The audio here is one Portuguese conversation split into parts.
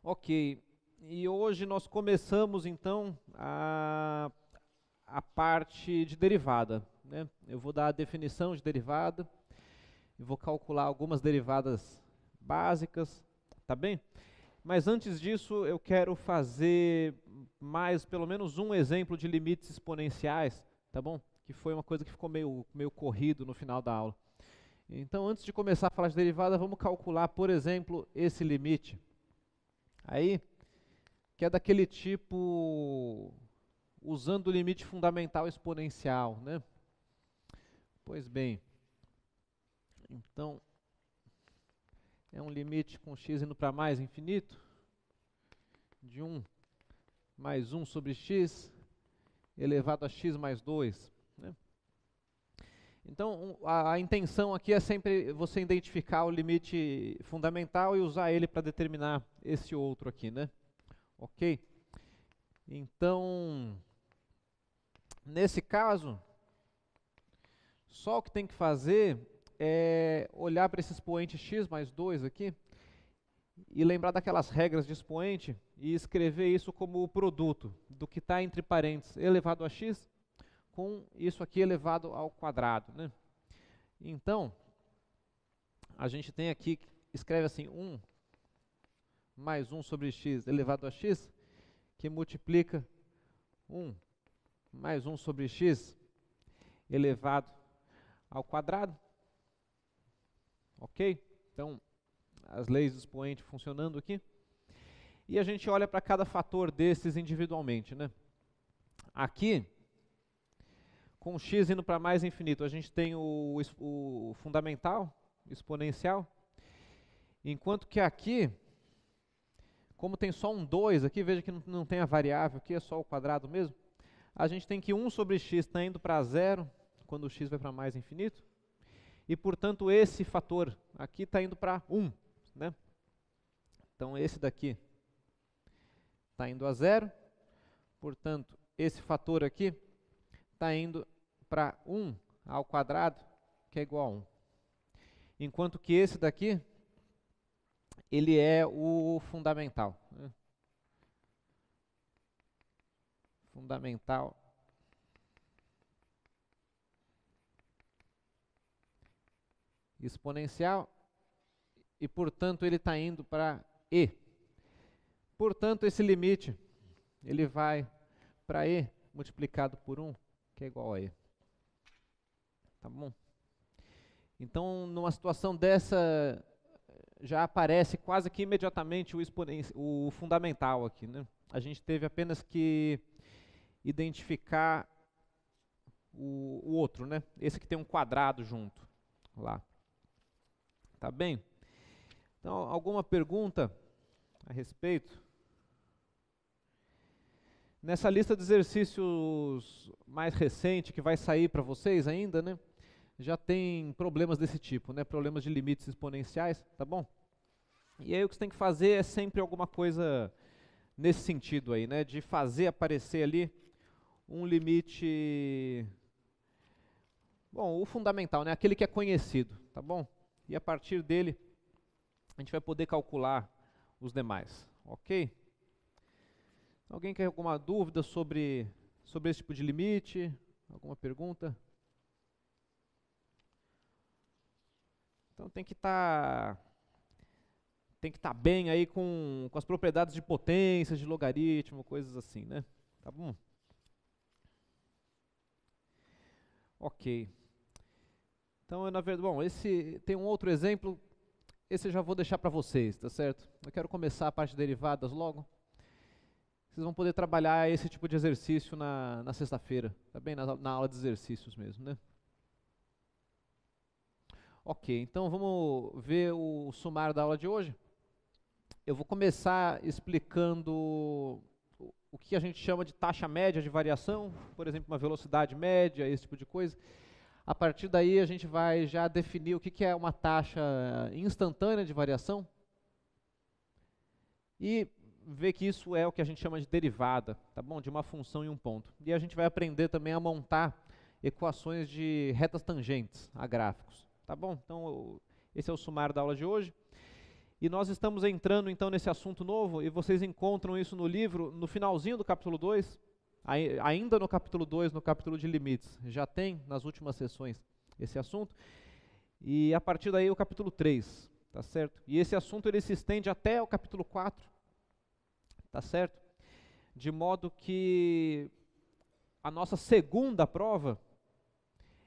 Ok, e hoje nós começamos então a parte de derivada, né? Eu vou dar a definição de derivada, e vou calcular algumas derivadas básicas, tá bem? Mas antes disso eu quero fazer mais pelo menos um exemplo de limites exponenciais, tá bom? Que foi uma coisa que ficou meio corrido no final da aula. Então antes de começar a falar de derivada, vamos calcular, por exemplo, esse limite. Aí, que é daquele tipo, usando o limite fundamental exponencial, né? Pois bem, então, é um limite com x indo para mais infinito, de 1 mais 1 sobre x, elevado a x mais 2, né? Então, a intenção aqui é sempre você identificar o limite fundamental e usar ele para determinar esse outro aqui, né? Ok? Então, nesse caso, só o que tem que fazer é olhar para esse expoente x mais 2 aqui e lembrar daquelas regras de expoente e escrever isso como o produto do que está entre parênteses elevado a x com isso aqui elevado ao quadrado, né? Então, a gente tem aqui, escreve assim, 1 mais 1 sobre x elevado a x, que multiplica 1 mais 1 sobre x elevado ao quadrado. Ok? Então, as leis do expoente funcionando aqui. E a gente olha para cada fator desses individualmente, né? Aqui, com x indo para mais infinito, a gente tem o fundamental, exponencial, enquanto que aqui, como tem só um 2 aqui, veja que não tem a variável, aqui é só o quadrado mesmo, a gente tem que 1 sobre x está indo para zero, quando o x vai para mais infinito, e portanto esse fator aqui está indo para 1, né? Então esse daqui está indo a zero, portanto esse fator aqui está indo para 1 ao quadrado, que é igual a 1. Enquanto que esse daqui, ele é o fundamental, né? Fundamental exponencial, e portanto ele está indo para e. Portanto, esse limite, ele vai para e multiplicado por 1, que é igual a e. Tá bom? Então, numa situação dessa, já aparece quase que imediatamente o fundamental aqui, né? A gente teve apenas que identificar o outro, né? Esse que tem um quadrado junto lá. Tá bem? Então, alguma pergunta a respeito? Nessa lista de exercícios mais recente que vai sair para vocês ainda, né? Já tem problemas desse tipo, né? Problemas de limites exponenciais, tá bom? E aí o que você tem que fazer é sempre alguma coisa nesse sentido aí, né? De fazer aparecer ali um limite, bom, o fundamental, né? Aquele que é conhecido, tá bom? E a partir dele a gente vai poder calcular os demais, ok? Alguém quer alguma dúvida sobre esse tipo de limite? Alguma pergunta? Então tem que estar bem aí com as propriedades de potências, de logaritmo, coisas assim, né? Tá bom? Ok. Então, na verdade, bom, esse tem um outro exemplo, esse eu já vou deixar para vocês, tá certo? Eu quero começar a parte de derivadas logo. Vocês vão poder trabalhar esse tipo de exercício na sexta-feira, tá bem? Na aula de exercícios mesmo, né? Ok, então vamos ver o sumário da aula de hoje. Eu vou começar explicando o que a gente chama de taxa média de variação, por exemplo, uma velocidade média, esse tipo de coisa. A partir daí a gente vai já definir o que é uma taxa instantânea de variação e ver que isso é o que a gente chama de derivada, tá bom? De uma função em um ponto. E a gente vai aprender também a montar equações de retas tangentes a gráficos, tá bom? Então esse é o sumário da aula de hoje. E nós estamos entrando então nesse assunto novo, e vocês encontram isso no livro, no finalzinho do capítulo 2, ainda no capítulo 2, no capítulo de limites. Já tem nas últimas sessões esse assunto. E a partir daí o capítulo 3, tá certo? E esse assunto ele se estende até o capítulo 4, tá certo? De modo que a nossa segunda prova,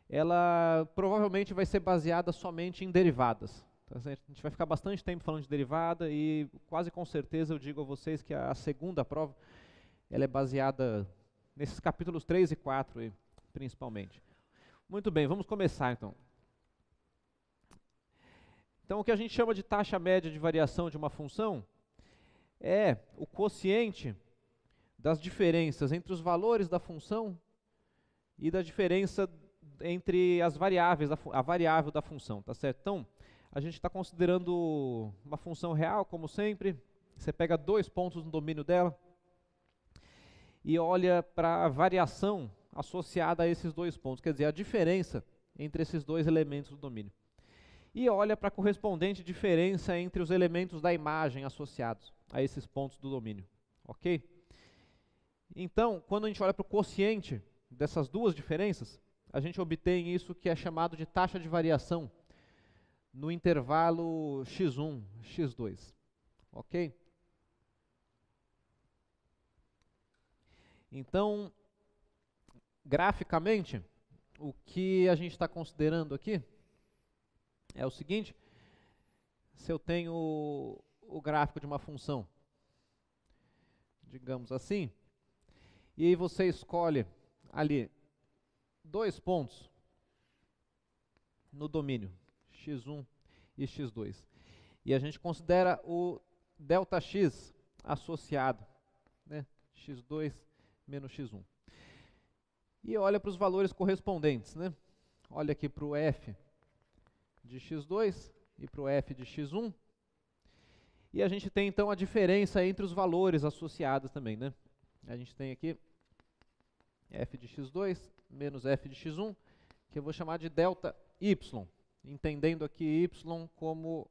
ela provavelmente vai ser baseada somente em derivadas. Tá certo? A gente vai ficar bastante tempo falando de derivada e quase com certeza eu digo a vocês que a segunda prova ela é baseada nesses capítulos 3 e 4 principalmente. Muito bem, vamos começar então. Então o que a gente chama de taxa média de variação de uma função é o quociente das diferenças entre os valores da função e da diferença entre as variáveis, a variável da função, tá certo? Então, a gente está considerando uma função real, como sempre. Você pega 2 pontos no domínio dela e olha para a variação associada a esses 2 pontos, quer dizer, a diferença entre esses 2 elementos do domínio. E olha para a correspondente diferença entre os elementos da imagem associados a esses pontos do domínio, ok? Então, quando a gente olha para o quociente dessas duas diferenças, a gente obtém isso que é chamado de taxa de variação no intervalo x1, x2, ok? Então, graficamente, o que a gente está considerando aqui é o seguinte: se eu tenho o gráfico de uma função, digamos assim, e aí você escolhe ali 2 pontos no domínio, x1 e x2. E a gente considera o ΔX associado, né? x2 menos x1. E olha para os valores correspondentes, né? Olha aqui para o f de x2 e para o f de x1. E a gente tem então a diferença entre os valores associados também, né? A gente tem aqui f de x2 menos f de x1, que eu vou chamar de ΔY, entendendo aqui y como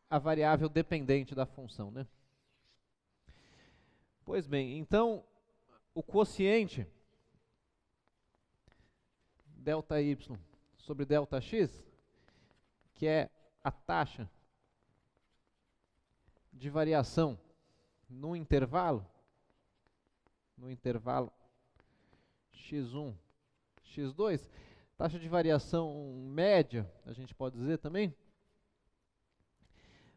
a variável dependente da função, né? Pois bem, então o quociente ΔY sobre ΔX, que é a taxa de variação no intervalo x1, x2, taxa de variação média, a gente pode dizer também,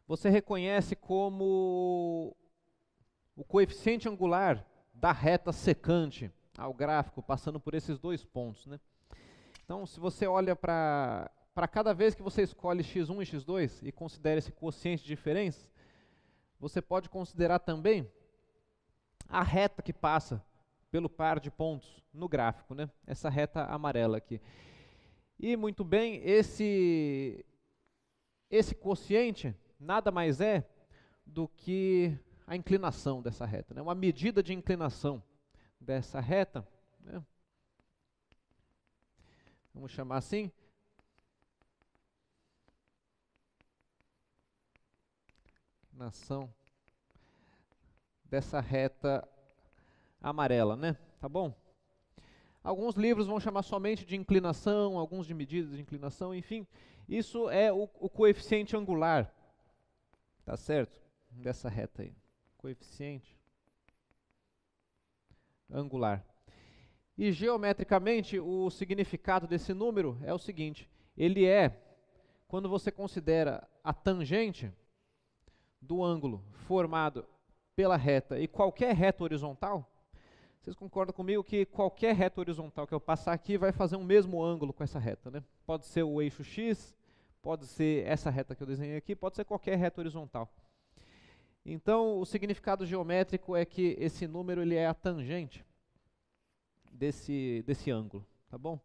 você reconhece como o coeficiente angular da reta secante ao gráfico, passando por esses 2 pontos, né? Então, se você olha para cada vez que você escolhe x1 e x2 e considera esse quociente de diferença, você pode considerar também a reta que passa pelo par de pontos no gráfico, né? Essa reta amarela aqui. E muito bem, esse quociente nada mais é do que a inclinação dessa reta, né? Uma medida de inclinação dessa reta, né? Vamos chamar assim. Inclinação dessa reta amarela, né? Tá bom? Alguns livros vão chamar somente de inclinação, alguns de medidas de inclinação, enfim. Isso é o coeficiente angular, tá certo? Dessa reta aí. Coeficiente angular. E geometricamente, o significado desse número é o seguinte: ele é, quando você considera a tangente do ângulo formado pela reta e qualquer reta horizontal, vocês concordam comigo que qualquer reta horizontal que eu passar aqui vai fazer um mesmo ângulo com essa reta, né? Pode ser o eixo x, pode ser essa reta que eu desenhei aqui, pode ser qualquer reta horizontal. Então, o significado geométrico é que esse número ele é a tangente desse ângulo, tá bom?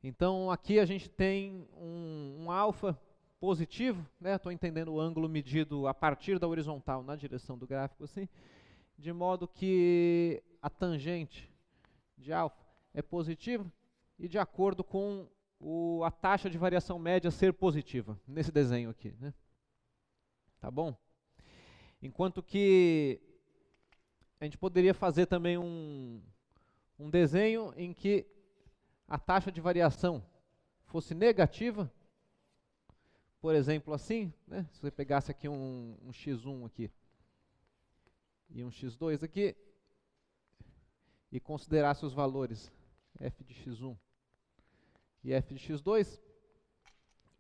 Então, aqui a gente tem um alfa positivo, né? Estou entendendo o ângulo medido a partir da horizontal na direção do gráfico, assim, de modo que a tangente de alfa é positiva e de acordo com a taxa de variação média ser positiva, nesse desenho aqui, né? tá bom? Enquanto que a gente poderia fazer também um desenho em que a taxa de variação fosse negativa, por exemplo assim, né? Se você pegasse aqui um x1 aqui e um x2 aqui e considerasse os valores f de x1 e f de x2,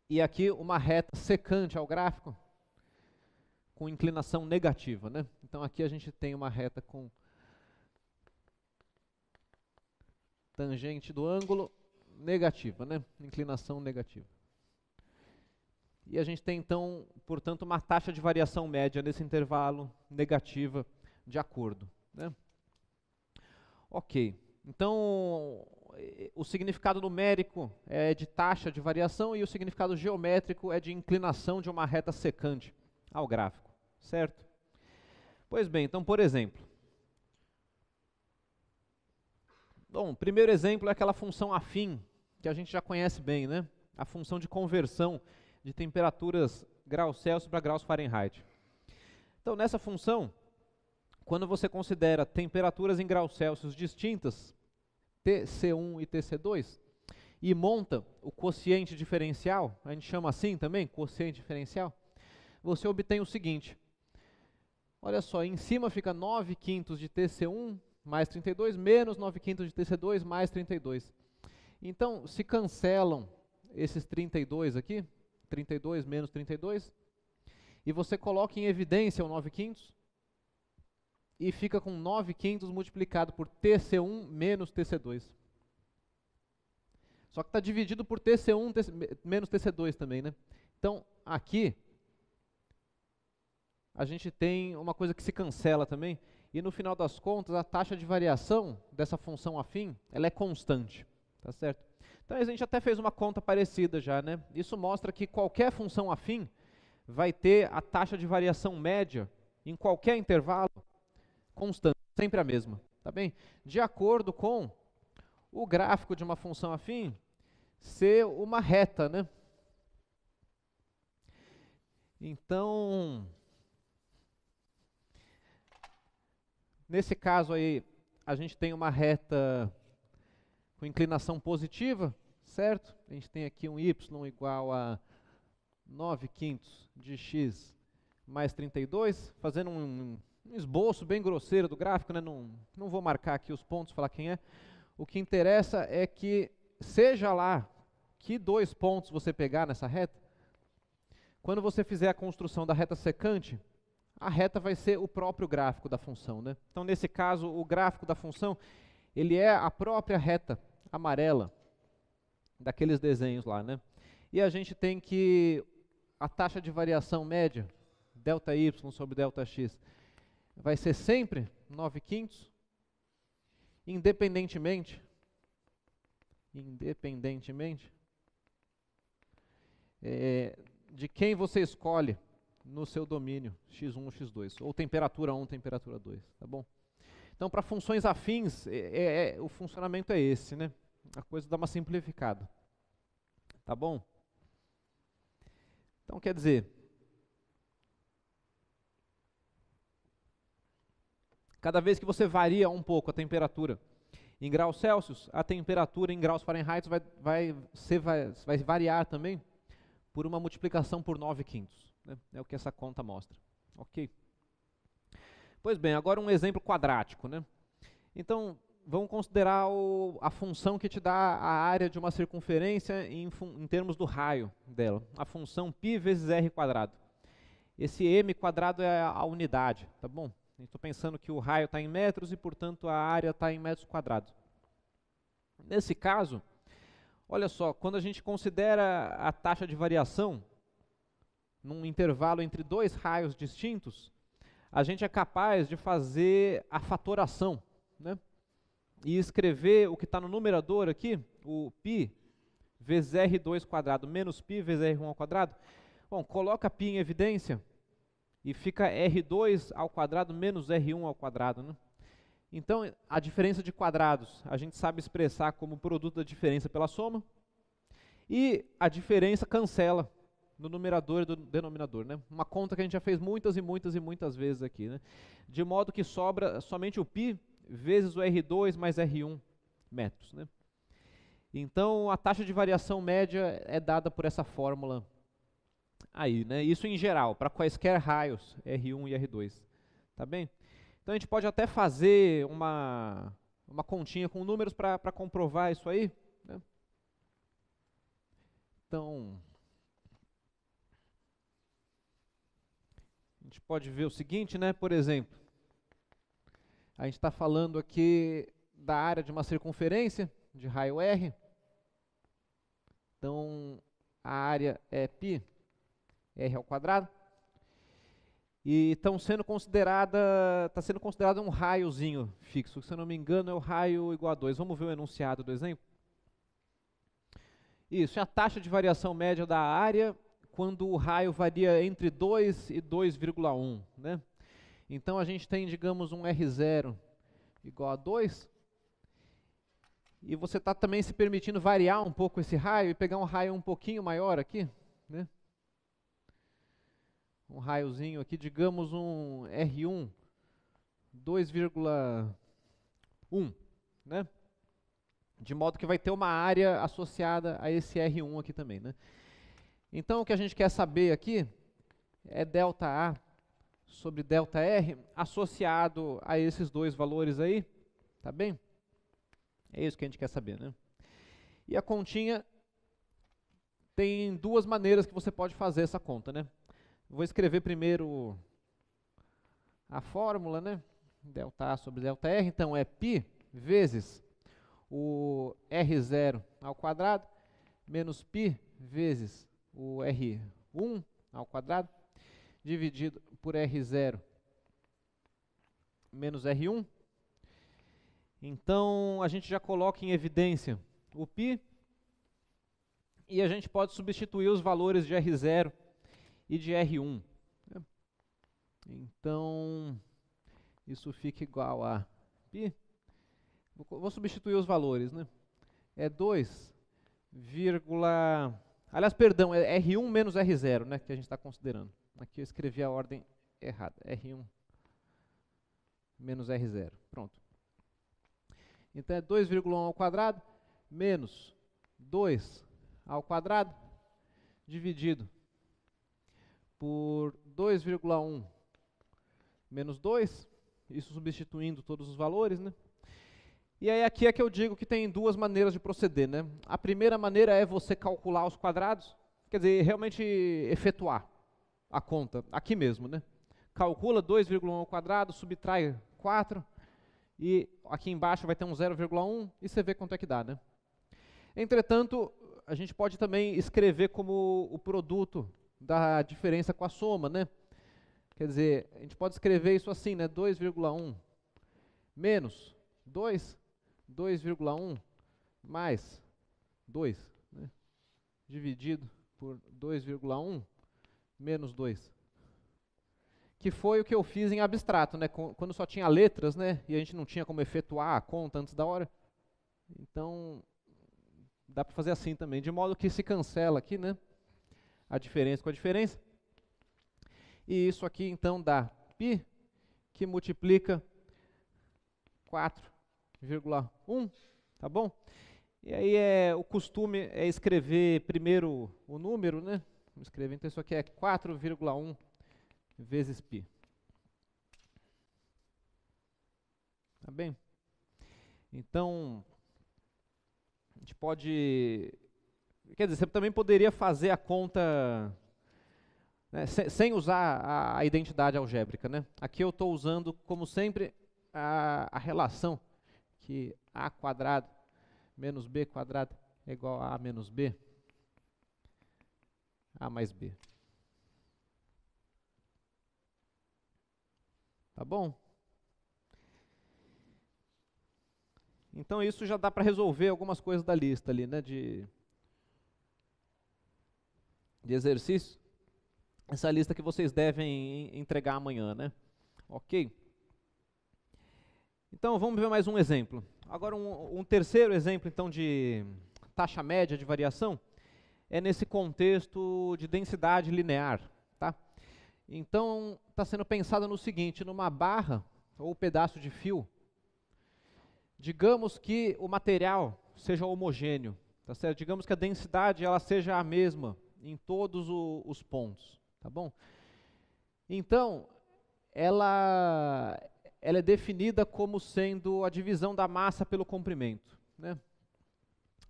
e aqui uma reta secante ao gráfico com inclinação negativa, né? Então aqui a gente tem uma reta com tangente do ângulo negativa, né? Inclinação negativa. E a gente tem então, portanto, uma taxa de variação média nesse intervalo negativa de acordo, né? Ok. Então, o significado numérico é de taxa de variação e o significado geométrico é de inclinação de uma reta secante ao gráfico, certo? Pois bem, então, por exemplo, bom, o primeiro exemplo é aquela função afim, que a gente já conhece bem, né? A função de conversão de temperaturas graus Celsius para graus Fahrenheit. Então, nessa função, quando você considera temperaturas em graus Celsius distintas, Tc1 e Tc2, e monta o quociente diferencial, a gente chama assim também, quociente diferencial, você obtém o seguinte. Olha só, em cima fica 9/5 de Tc1 mais 32, menos 9/5 de Tc2 mais 32. Então, se cancelam esses 32 aqui, 32 menos 32, e você coloca em evidência o 9/5, e fica com 9/5 multiplicado por Tc1 menos Tc2. Só que está dividido por Tc1 menos Tc2 também, né? Então, aqui, a gente tem uma coisa que se cancela também, e no final das contas, a taxa de variação dessa função afim, ela é constante, tá certo? Então, a gente até fez uma conta parecida já, né? Isso mostra que qualquer função afim vai ter a taxa de variação média em qualquer intervalo constante, sempre a mesma, tá bem? De acordo com o gráfico de uma função afim ser uma reta, né? Então, nesse caso aí, a gente tem uma reta com inclinação positiva, certo? A gente tem aqui um y igual a 9/5 de x mais 32, fazendo um esboço bem grosseiro do gráfico, né? Não vou marcar aqui os pontos, falar quem é. O que interessa é que, seja lá que dois pontos você pegar nessa reta, quando você fizer a construção da reta secante, a reta vai ser o próprio gráfico da função, né? Então, nesse caso, o gráfico da função, ele é a própria reta amarela daqueles desenhos lá, né? E a gente tem que a taxa de variação média, ΔY sobre ΔX, vai ser sempre 9/5, independentemente de quem você escolhe no seu domínio, x1 ou x2, ou temperatura 1, temperatura 2, tá bom? Então, para funções afins, o funcionamento é esse, né? A coisa dá uma simplificada, tá bom? Então, quer dizer, cada vez que você varia um pouco a temperatura em graus Celsius, a temperatura em graus Fahrenheit vai variar também por uma multiplicação por 9/5, né? É o que essa conta mostra. Ok? Pois bem, agora um exemplo quadrático, né? Então, vamos considerar a função que te dá a área de uma circunferência em termos do raio dela. A função π vezes r quadrado. Esse m quadrado é a unidade, tá bom? Estou pensando que o raio está em metros e, portanto, a área está em metros quadrados. Nesse caso, olha só, quando a gente considera a taxa de variação num intervalo entre dois raios distintos, a gente é capaz de fazer a fatoração, né? E escrever o que está no numerador aqui, o π vezes r2 quadrado menos π vezes r1 ao quadrado. Bom, coloca π em evidência e fica r2 ao quadrado menos r1 ao quadrado, né? Então, a diferença de quadrados a gente sabe expressar como produto da diferença pela soma, e a diferença cancela no numerador e do denominador, né? Uma conta que a gente já fez muitas e muitas e muitas vezes aqui, né? De modo que sobra somente o π vezes o R2 mais R1 metros, né? Então, a taxa de variação média é dada por essa fórmula aí, né? Isso em geral, para quaisquer raios, R1 e R2, tá bem? Então, a gente pode até fazer uma continha com números para comprovar isso aí, né? Então, a gente pode ver o seguinte, né? Por exemplo, a gente está falando aqui da área de uma circunferência de raio R. Então, a área é π, R ao quadrado. E está sendo considerado um raiozinho fixo, que se eu não me engano é o raio igual a 2. Vamos ver o enunciado do exemplo? Isso, é a taxa de variação média da área quando o raio varia entre 2 e 2,1, né? Então a gente tem, digamos, um R0 igual a 2, e você está também se permitindo variar um pouco esse raio e pegar um raio um pouquinho maior aqui, né? Um raiozinho aqui, digamos um R1 2,1, né? De modo que vai ter uma área associada a esse R1 aqui também, né? Então o que a gente quer saber aqui é ΔA sobre ΔR associado a esses dois valores aí, tá bem? É isso que a gente quer saber, né? E a continha tem duas maneiras que você pode fazer essa conta, né? Vou escrever primeiro a fórmula, né? ΔA sobre ΔR, então é π vezes o R0 ao quadrado menos π vezes o R1 ao quadrado dividido por R0 menos R1. Então, a gente já coloca em evidência o π e a gente pode substituir os valores de R0 e de R1. Então, isso fica igual a π. Vou substituir os valores, né? É 2, aliás, perdão, é R1 menos R0, né, que a gente está considerando. Aqui eu escrevi a ordem errada. R1 menos R0. Pronto. Então é 2,1 ao quadrado menos 2 ao quadrado dividido por 2,1 menos 2, isso substituindo todos os valores, né? E aí aqui é que eu digo que tem duas maneiras de proceder, né? A primeira maneira é você calcular os quadrados, quer dizer, realmente efetuar a conta, aqui mesmo, né? Calcula 2,1 ao quadrado, subtrai 4, e aqui embaixo vai ter um 0,1, e você vê quanto é que dá, né? Entretanto, a gente pode também escrever como o produto da diferença com a soma, né? Quer dizer, a gente pode escrever isso assim, né? 2,1 menos 2, 2,1 mais 2, né? Dividido por 2,1 menos 2. Que foi o que eu fiz em abstrato, né? Quando só tinha letras, né? E a gente não tinha como efetuar a conta antes da hora. Então, dá para fazer assim também, de modo que se cancela aqui, né? A diferença com a diferença. E isso aqui, então, dá π, que multiplica 4,1, tá bom? E aí o costume é escrever primeiro o número, né? Vamos escrever, então isso aqui é 4,1 vezes π. Tá bem? Então, a gente pode... Quer dizer, você também poderia fazer a conta, né, sem usar a identidade algébrica, né? Aqui eu estou usando, como sempre, a relação que a quadrado menos b quadrado é igual a menos b, a mais b. Tá bom? Então isso já dá para resolver algumas coisas da lista ali, né, de exercício. Essa lista que vocês devem entregar amanhã, né? Ok? Então vamos ver mais um exemplo. Agora um terceiro exemplo então de taxa média de variação é nesse contexto de densidade linear, tá? Então, está sendo pensado no seguinte, numa barra ou pedaço de fio, digamos que o material seja homogêneo, tá certo? Digamos que a densidade ela seja a mesma em todos os pontos, tá bom? Então, ela é definida como sendo a divisão da massa pelo comprimento, né?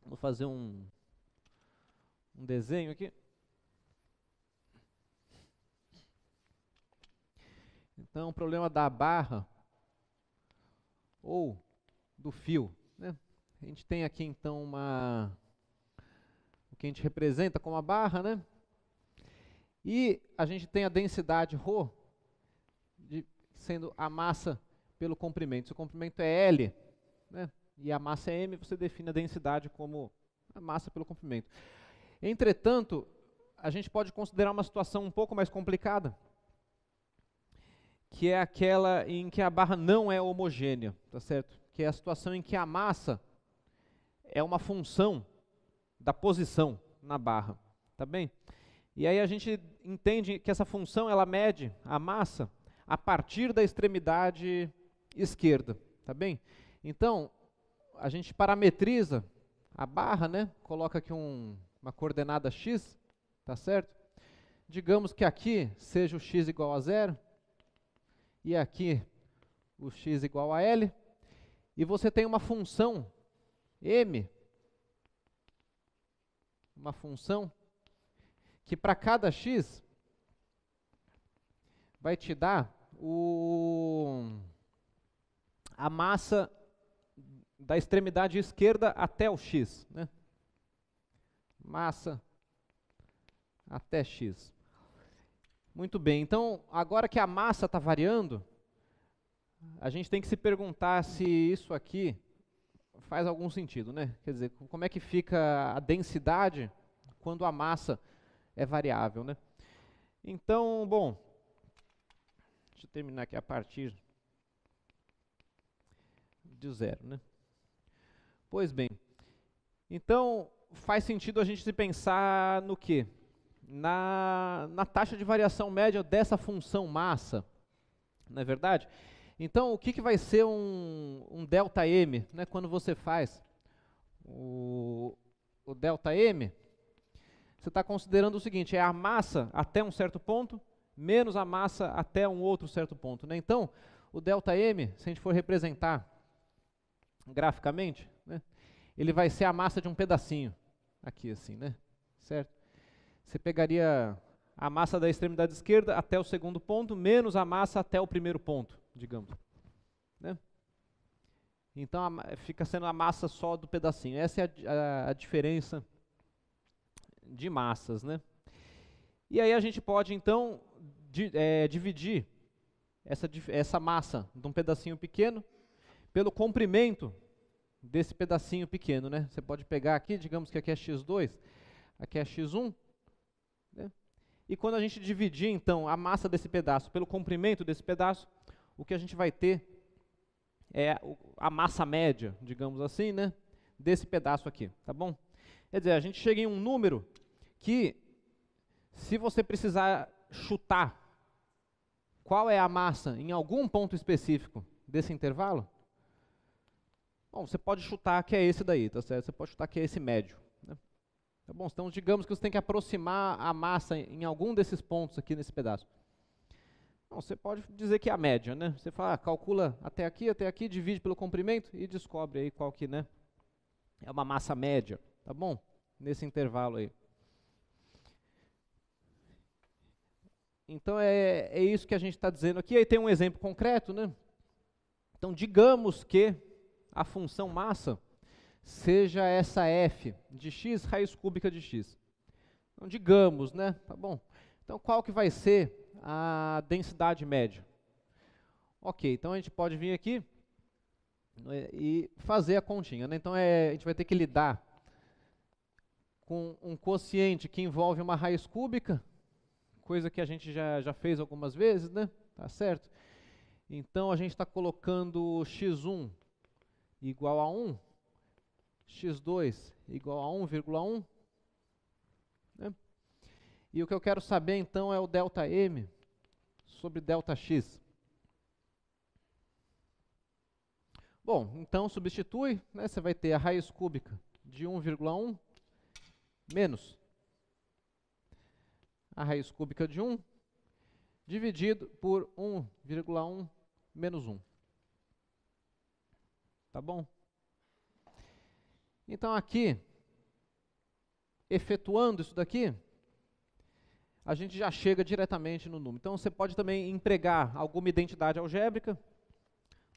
Vou fazer um desenho aqui. Então, o problema da barra ou do fio, né? A gente tem aqui então o que a gente representa como a barra, né? E a gente tem a densidade ρ, sendo a massa pelo comprimento. Se o comprimento é L, né, e a massa é M, você define a densidade como a massa pelo comprimento. Entretanto, a gente pode considerar uma situação um pouco mais complicada, que é aquela em que a barra não é homogênea, tá certo? Que é a situação em que a massa é uma função da posição na barra, tá bem? E aí a gente entende que essa função ela mede a massa a partir da extremidade esquerda, tá bem? Então, a gente parametriza a barra, né? Coloca aqui uma coordenada x, tá certo? Digamos que aqui seja o x igual a 0, e aqui o x igual a L, e você tem uma função m, uma função que para cada x vai te dar a massa da extremidade esquerda até o x, né? Massa até x. Muito bem, então agora que a massa está variando, a gente tem que se perguntar se isso aqui faz algum sentido, né? Quer dizer, como é que fica a densidade quando a massa é variável, né? Então, bom, deixa eu terminar aqui a partir de 0, né? Pois bem, então faz sentido a gente se pensar no quê? Na taxa de variação média dessa função massa, não é verdade? Então, o que vai ser um ΔM, né, quando você faz o ΔM? Você está considerando o seguinte, é a massa até um certo ponto, menos a massa até um outro certo ponto, né? Então, o ΔM, se a gente for representar graficamente, né, ele vai ser a massa de um pedacinho, aqui assim, né? Certo? Você pegaria a massa da extremidade esquerda até o segundo ponto, menos a massa até o primeiro ponto, digamos, né? Então, fica sendo a massa só do pedacinho. Essa é a diferença de massas, né? E aí a gente pode, então, dividir essa massa de um pedacinho pequeno pelo comprimento desse pedacinho pequeno, né? Você pode pegar aqui, digamos que aqui é x2, aqui é x1, né? E quando a gente dividir, então, a massa desse pedaço pelo comprimento desse pedaço, o que a gente vai ter é a massa média, digamos assim, né, desse pedaço aqui, tá bom? Quer dizer, a gente chega em um número que, se você precisar chutar qual é a massa em algum ponto específico desse intervalo, bom, você pode chutar que é esse daí, tá certo? Você pode chutar que é esse médio, né? Tá bom? Então, digamos que você tem que aproximar a massa em algum desses pontos aqui nesse pedaço. Bom, você pode dizer que é a média, né? Você fala, calcula até aqui, divide pelo comprimento e descobre aí qual que, né, é uma massa média, tá bom? Nesse intervalo aí. Então, é isso que a gente está dizendo aqui. Aí tem um exemplo concreto, né? Então, digamos que a função massa seja essa f de x raiz cúbica de x. Então, digamos, né? Tá bom. Então, qual que vai ser a densidade média? Ok, então a gente pode vir aqui e fazer a continha, né? Então, a gente vai ter que lidar com um quociente que envolve uma raiz cúbica, coisa que a gente já fez algumas vezes, né? Tá certo? Então, a gente está colocando x1 igual a 1, x2 igual a 1,1, E o que eu quero saber então é o ΔM sobre ΔX. Bom, então substitui, né, você vai ter a raiz cúbica de 1,1 menos a raiz cúbica de 1 dividido por 1,1 menos 1. Tá bom? Então aqui, efetuando isso daqui, a gente já chega diretamente no número. Então você pode também empregar alguma identidade algébrica,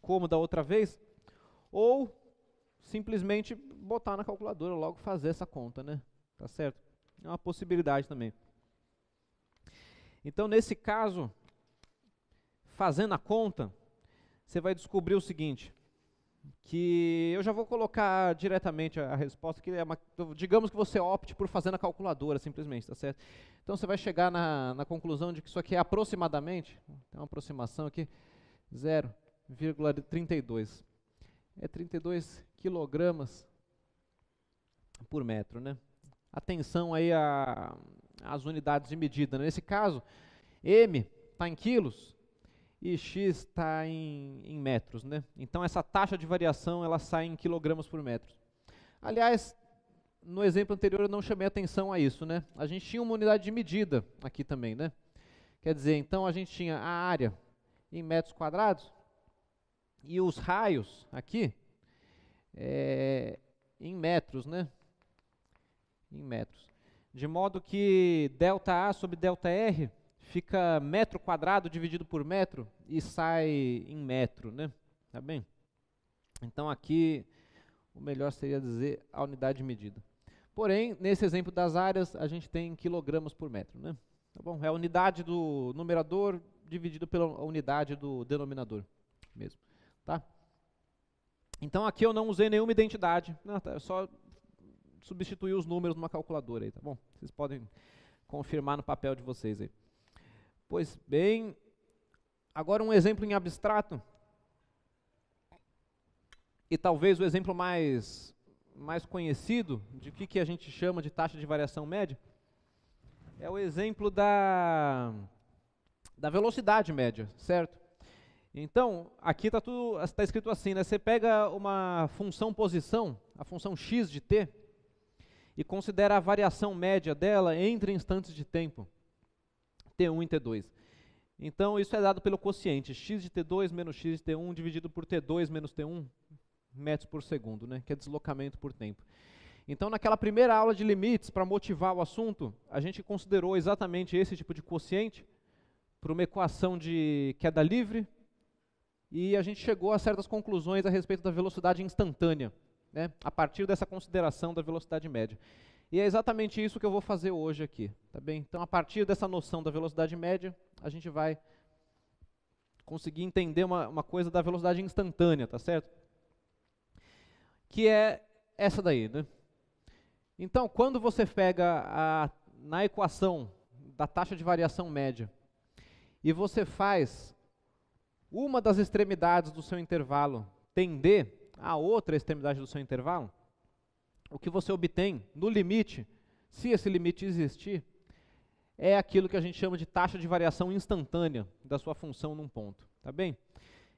como da outra vez, ou simplesmente botar na calculadora, logo fazer essa conta, né? Tá certo? É uma possibilidade também. Então, nesse caso, fazendo a conta, você vai descobrir o seguinte, que eu já vou colocar diretamente a resposta, que é digamos que você opte por fazer na calculadora, simplesmente, tá certo? Então, você vai chegar na conclusão de que isso aqui é aproximadamente, tem uma aproximação aqui, 0,32. É 32 quilogramas por metro, né? Atenção aí às unidades de medida, né? Nesse caso, M está em quilos e X está em metros, né? Então essa taxa de variação ela sai em quilogramas por metro. Aliás, no exemplo anterior eu não chamei atenção a isso, né? A gente tinha uma unidade de medida aqui também, né? Quer dizer, então a gente tinha a área em metros quadrados e os raios aqui em metros, né? Em metros. De modo que ΔA sobre ΔR fica metro quadrado dividido por metro e sai em metro, né? Tá bem? Então aqui o melhor seria dizer a unidade de medida. Porém, nesse exemplo das áreas, a gente tem quilogramas por metro, né? Tá bom? É a unidade do numerador dividido pela unidade do denominador mesmo, tá? Então aqui eu não usei nenhuma identidade, não, tá, eu só substituir os números numa calculadora aí, tá bom? Vocês podem confirmar no papel de vocês aí. Pois bem, agora um exemplo em abstrato, e talvez o exemplo mais conhecido de que a gente chama de taxa de variação média, é o exemplo da velocidade média, certo? Então, aqui está escrito assim, né? Você pega uma função posição, a função x de t, e considera a variação média dela entre instantes de tempo, t1 e t2. Então, isso é dado pelo quociente x de t2 menos x de t1 dividido por t2 menos t1 metros por segundo, né? Que é deslocamento por tempo. Então, naquela primeira aula de limites, para motivar o assunto, a gente considerou exatamente esse tipo de quociente para uma equação de queda livre, e a gente chegou a certas conclusões a respeito da velocidade instantânea, né, a partir dessa consideração da velocidade média. E é exatamente isso que eu vou fazer hoje aqui, tá bem? Então, a partir dessa noção da velocidade média, a gente vai conseguir entender uma coisa da velocidade instantânea, tá certo? Que é essa daí, né? Então, quando você pega na equação da taxa de variação média e você faz uma das extremidades do seu intervalo tender a outra extremidade do seu intervalo, o que você obtém no limite, se esse limite existir, é aquilo que a gente chama de taxa de variação instantânea da sua função num ponto, tá bem?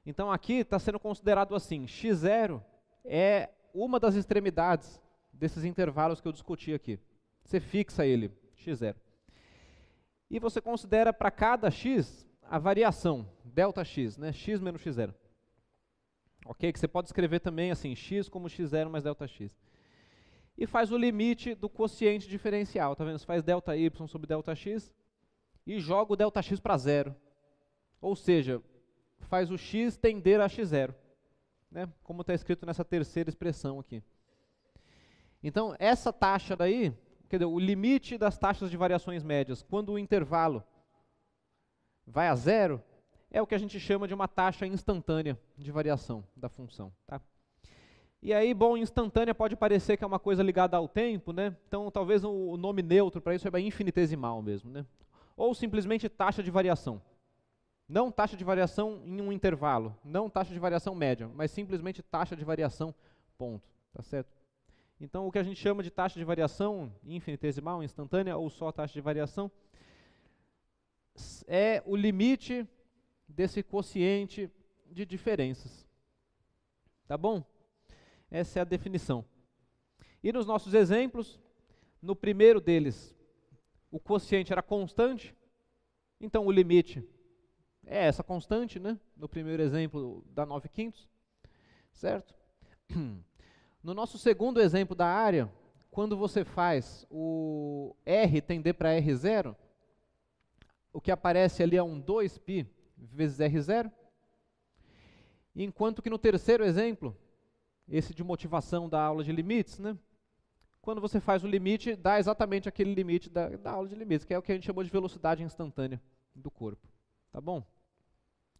Então aqui está sendo considerado assim, x0 é uma das extremidades desses intervalos que eu discuti aqui. Você fixa ele, x0. E você considera para cada x a variação, ΔX, né? X menos x0. Ok? Que você pode escrever também assim, x como x0 mais ΔX. E faz o limite do quociente diferencial, tá vendo? Você faz ΔY sobre ΔX e joga o ΔX para zero. Ou seja, faz o x tender a x0, né? Como está escrito nessa terceira expressão aqui. Então, essa taxa daí, quer dizer, o limite das taxas de variações médias, quando o intervalo vai a zero, é o que a gente chama de uma taxa instantânea de variação da função, tá? E aí, bom, instantânea pode parecer que é uma coisa ligada ao tempo, né? Então, talvez o nome neutro para isso é infinitesimal mesmo, né? Ou simplesmente taxa de variação. Não taxa de variação em um intervalo, não taxa de variação média, mas simplesmente taxa de variação, ponto, tá certo? Então, o que a gente chama de taxa de variação infinitesimal, instantânea, ou só taxa de variação, é o limite desse quociente de diferenças. Tá bom? Essa é a definição. E nos nossos exemplos, no primeiro deles, o quociente era constante, então o limite é essa constante, né? No primeiro exemplo, dá 9/5, certo? No nosso segundo exemplo da área, quando você faz o R tender para R0, o que aparece ali é um 2π vezes R0, enquanto que no terceiro exemplo, esse de motivação da aula de limites, né? Quando você faz o limite, dá exatamente aquele limite da aula de limites, que é o que a gente chamou de velocidade instantânea do corpo. Tá bom?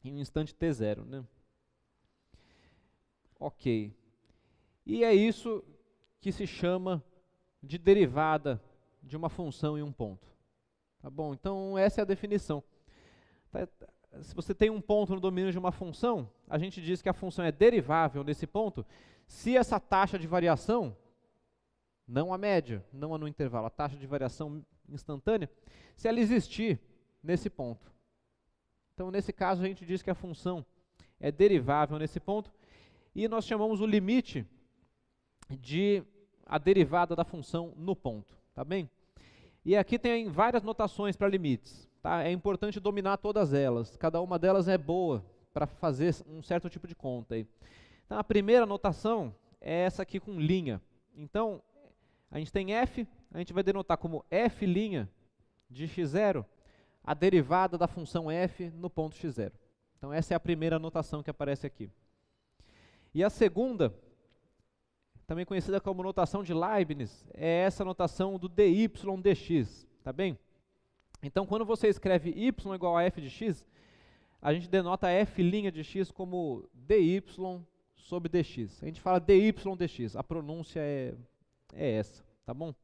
Em um instante t0, né? Ok. E é isso que se chama de derivada de uma função em um ponto. Tá bom? Então, essa é a definição. Se você tem um ponto no domínio de uma função, a gente diz que a função é derivável nesse ponto se essa taxa de variação, não a média, não a no intervalo, a taxa de variação instantânea, se ela existir nesse ponto. Então, nesse caso, a gente diz que a função é derivável nesse ponto, e nós chamamos o limite de a derivada da função no ponto, tá bem? E aqui tem várias notações para limites, tá? É importante dominar todas elas, cada uma delas é boa para fazer um certo tipo de conta aí. Então, a primeira notação é essa aqui com linha. Então, a gente tem f, a gente vai denotar como f' de x0 a derivada da função f no ponto x0. Então, essa é a primeira notação que aparece aqui. E a segunda, também conhecida como notação de Leibniz, é essa notação do dy dx, tá bem? Então, quando você escreve y igual a f de x, a gente denota f' de x como dy sobre dx. A gente fala dy dx, a pronúncia é essa, tá bom?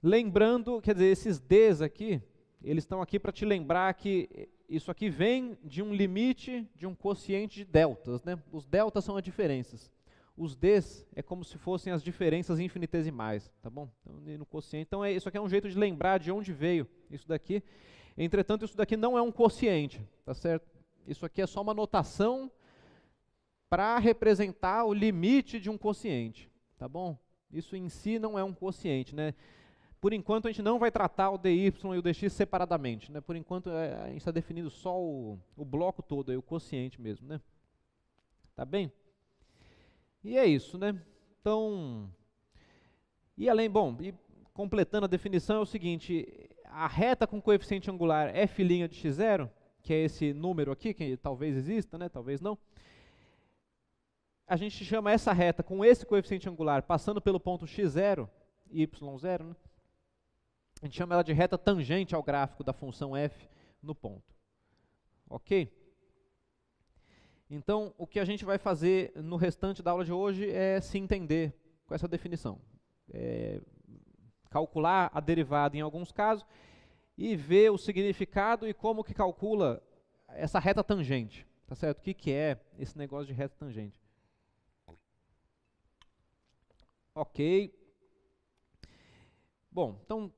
Lembrando, quer dizer, esses d's aqui, eles estão aqui para te lembrar que isso aqui vem de um limite de um quociente de deltas, né? Os deltas são as diferenças. Os d's é como se fossem as diferenças infinitesimais, tá bom? Então, no quociente. Então, isso aqui é um jeito de lembrar de onde veio isso daqui. Entretanto, isso daqui não é um quociente, tá certo? Isso aqui é só uma notação para representar o limite de um quociente, tá bom? Isso em si não é um quociente, né? Por enquanto, a gente não vai tratar o dy e o dx separadamente, né? Por enquanto, a gente está definindo só o bloco todo, aí, o quociente mesmo, né? Tá bem? E é isso, né? Então, e além, bom, e completando a definição é o seguinte, a reta com coeficiente angular f' de x0, que é esse número aqui, que talvez exista, né? Talvez não. A gente chama essa reta com esse coeficiente angular passando pelo ponto x0, y0, né? A gente chama ela de reta tangente ao gráfico da função f no ponto. Ok? Então, o que a gente vai fazer no restante da aula de hoje é se entender com essa definição. Calcular a derivada em alguns casos e ver o significado e como que calcula essa reta tangente. Tá certo? O que é esse negócio de reta tangente? Ok. Bom, então,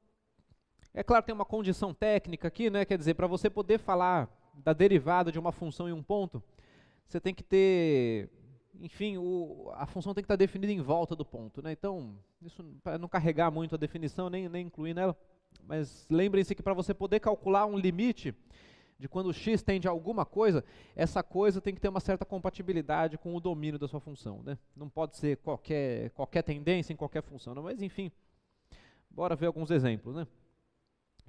é claro que tem uma condição técnica aqui, né? Quer dizer, para você poder falar da derivada de uma função em um ponto, você tem que ter, enfim, a função tem que estar definida em volta do ponto, né? Então, isso para não carregar muito a definição, nem incluir nela, mas lembrem-se que para você poder calcular um limite de quando x tende a alguma coisa, essa coisa tem que ter uma certa compatibilidade com o domínio da sua função, né? Não pode ser qualquer tendência em qualquer função, não, mas enfim, bora ver alguns exemplos, né?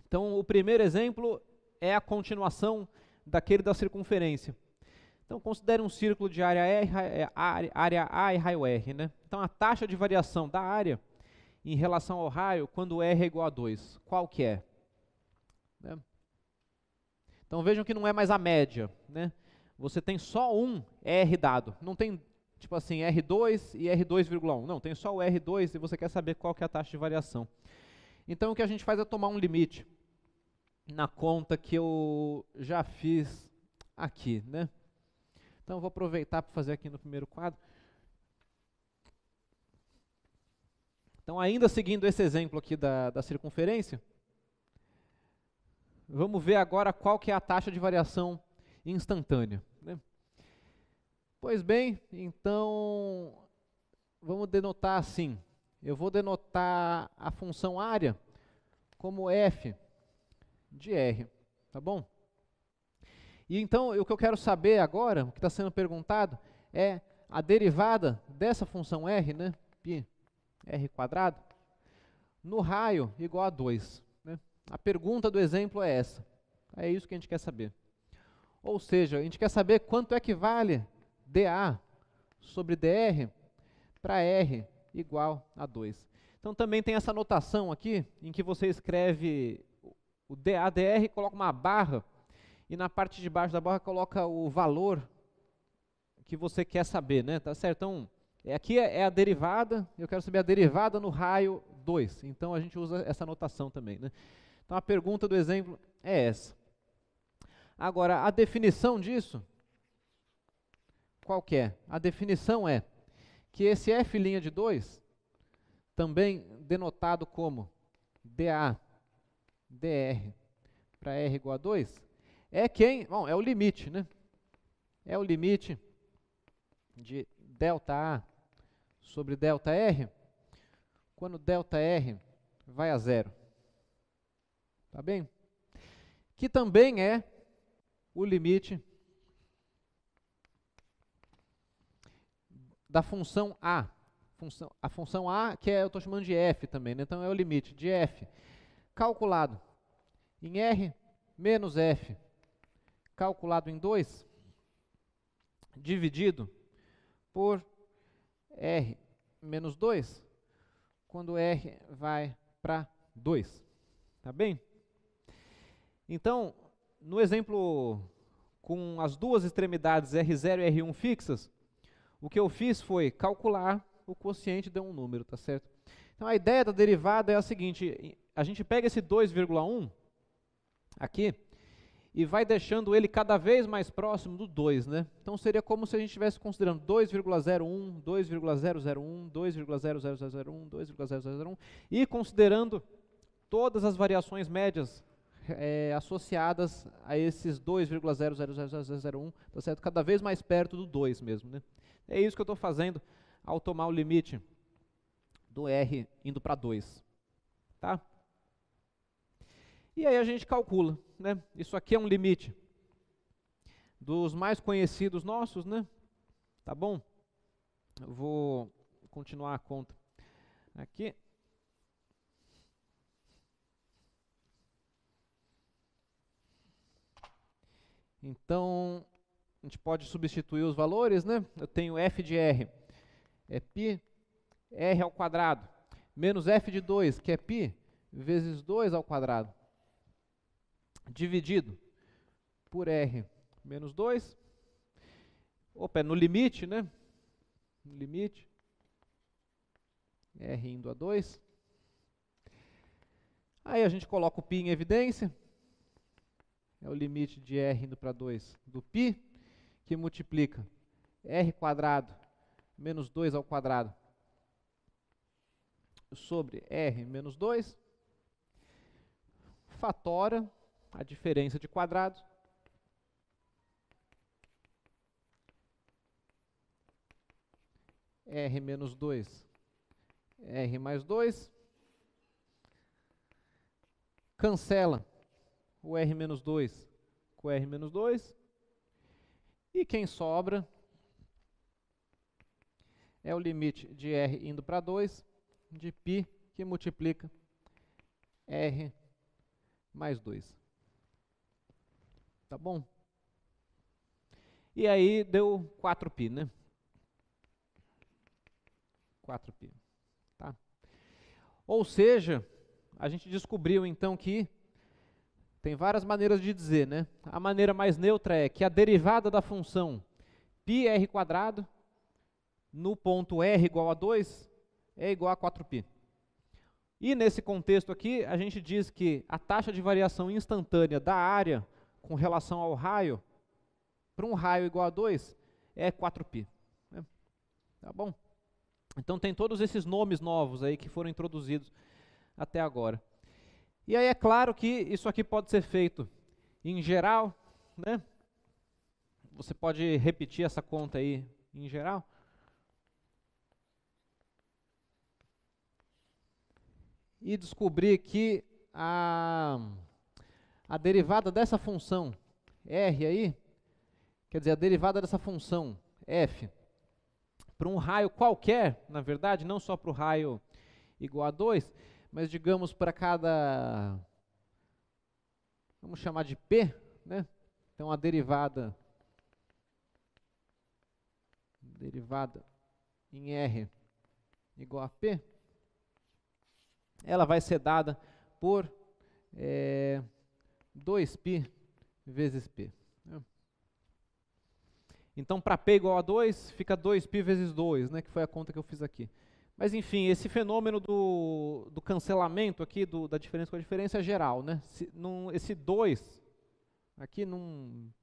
Então, o primeiro exemplo é a continuação daquele da circunferência. Então, considere um círculo de área A e raio R, né? Então, a taxa de variação da área em relação ao raio quando R é igual a 2, qual que é? Né? Então, vejam que não é mais a média, né? Você tem só um R dado, não tem, tipo assim, R2 e R2,1, não, tem só o R2 e você quer saber qual que é a taxa de variação. Então, o que a gente faz é tomar um limite na conta que eu já fiz aqui, né? Então, eu vou aproveitar para fazer aqui no primeiro quadro. Então, ainda seguindo esse exemplo aqui da circunferência, vamos ver agora qual que é a taxa de variação instantânea, né? Pois bem, então, vamos denotar assim. Eu vou denotar a função área como f de r, tá bom? E então, o que eu quero saber agora, o que está sendo perguntado, é a derivada dessa função r, né, π r quadrado, no raio igual a 2. Né? A pergunta do exemplo é essa. É isso que a gente quer saber. Ou seja, a gente quer saber quanto é que vale dA sobre dr para r igual a 2. Então também tem essa notação aqui, em que você escreve o dA dr, coloca uma barra, e na parte de baixo da barra coloca o valor que você quer saber, né? Tá certo? Então, aqui é a derivada, eu quero saber a derivada no raio 2. Então a gente usa essa notação também, né? Então a pergunta do exemplo é essa. Agora, a definição disso, qual que é? A definição é que esse f' de 2, também denotado como dA dr para r igual a 2, é quem? Bom, é o limite, né? É o limite de ΔA sobre ΔR, quando ΔR vai a zero. Tá bem? Que também é o limite da função A. A função A, que eu estou chamando de f também, né? Então é o limite de f calculado em r menos f calculado em 2, dividido por r menos 2, quando r vai para 2. Tá bem? Então, no exemplo com as duas extremidades R0 e R1 fixas, o que eu fiz foi calcular o quociente de um número, tá certo? Então, a ideia da derivada é a seguinte, a gente pega esse 2,1 aqui e vai deixando ele cada vez mais próximo do 2, né? Então, seria como se a gente estivesse considerando 2,01, 2,001, 2,00001, 2,0001 e considerando todas as variações médias associadas a esses 2,00001, tá certo? Cada vez mais perto do 2 mesmo, né? É isso que eu estou fazendo ao tomar o limite do R indo para 2, tá? E aí a gente calcula, né? Isso aqui é um limite dos mais conhecidos nossos, né? Tá bom? Eu vou continuar a conta aqui. Então, a gente pode substituir os valores, né? Eu tenho f de r, é π r ao quadrado, menos f de 2, que é π, vezes 2 ao quadrado, dividido por r menos 2. Opa, é no limite, né? No limite, r indo a 2. Aí a gente coloca o π em evidência. É o limite de r indo para 2 do π, que multiplica r quadrado menos 2 ao quadrado sobre r menos 2, fatora a diferença de quadrados, r menos 2, r mais 2, cancela o r menos 2 com r menos 2, e quem sobra é o limite de r indo para 2, de π, que multiplica r mais 2. Tá bom? E aí deu 4π, né? 4π. Tá? Ou seja, a gente descobriu então que tem várias maneiras de dizer, né? A maneira mais neutra é que a derivada da função πr² no ponto r igual a 2 é igual a 4π. E nesse contexto aqui, a gente diz que a taxa de variação instantânea da área com relação ao raio, para um raio igual a 2, é 4π. Né? Tá bom? Então tem todos esses nomes novos aí que foram introduzidos até agora. E aí é claro que isso aqui pode ser feito em geral, né? Você pode repetir essa conta aí em geral. E descobrir que a derivada dessa função r aí, quer dizer, a derivada dessa função f, para um raio qualquer, na verdade, não só para o raio igual a 2, mas digamos para cada, vamos chamar de p, né? Então a derivada em r igual a p, ela vai ser dada por 2π vezes p. Então, para p igual a 2, fica 2π vezes 2, né, que foi a conta que eu fiz aqui. Mas, enfim, esse fenômeno do cancelamento aqui, da diferença com a diferença, é geral. Né? Esse 2 aqui não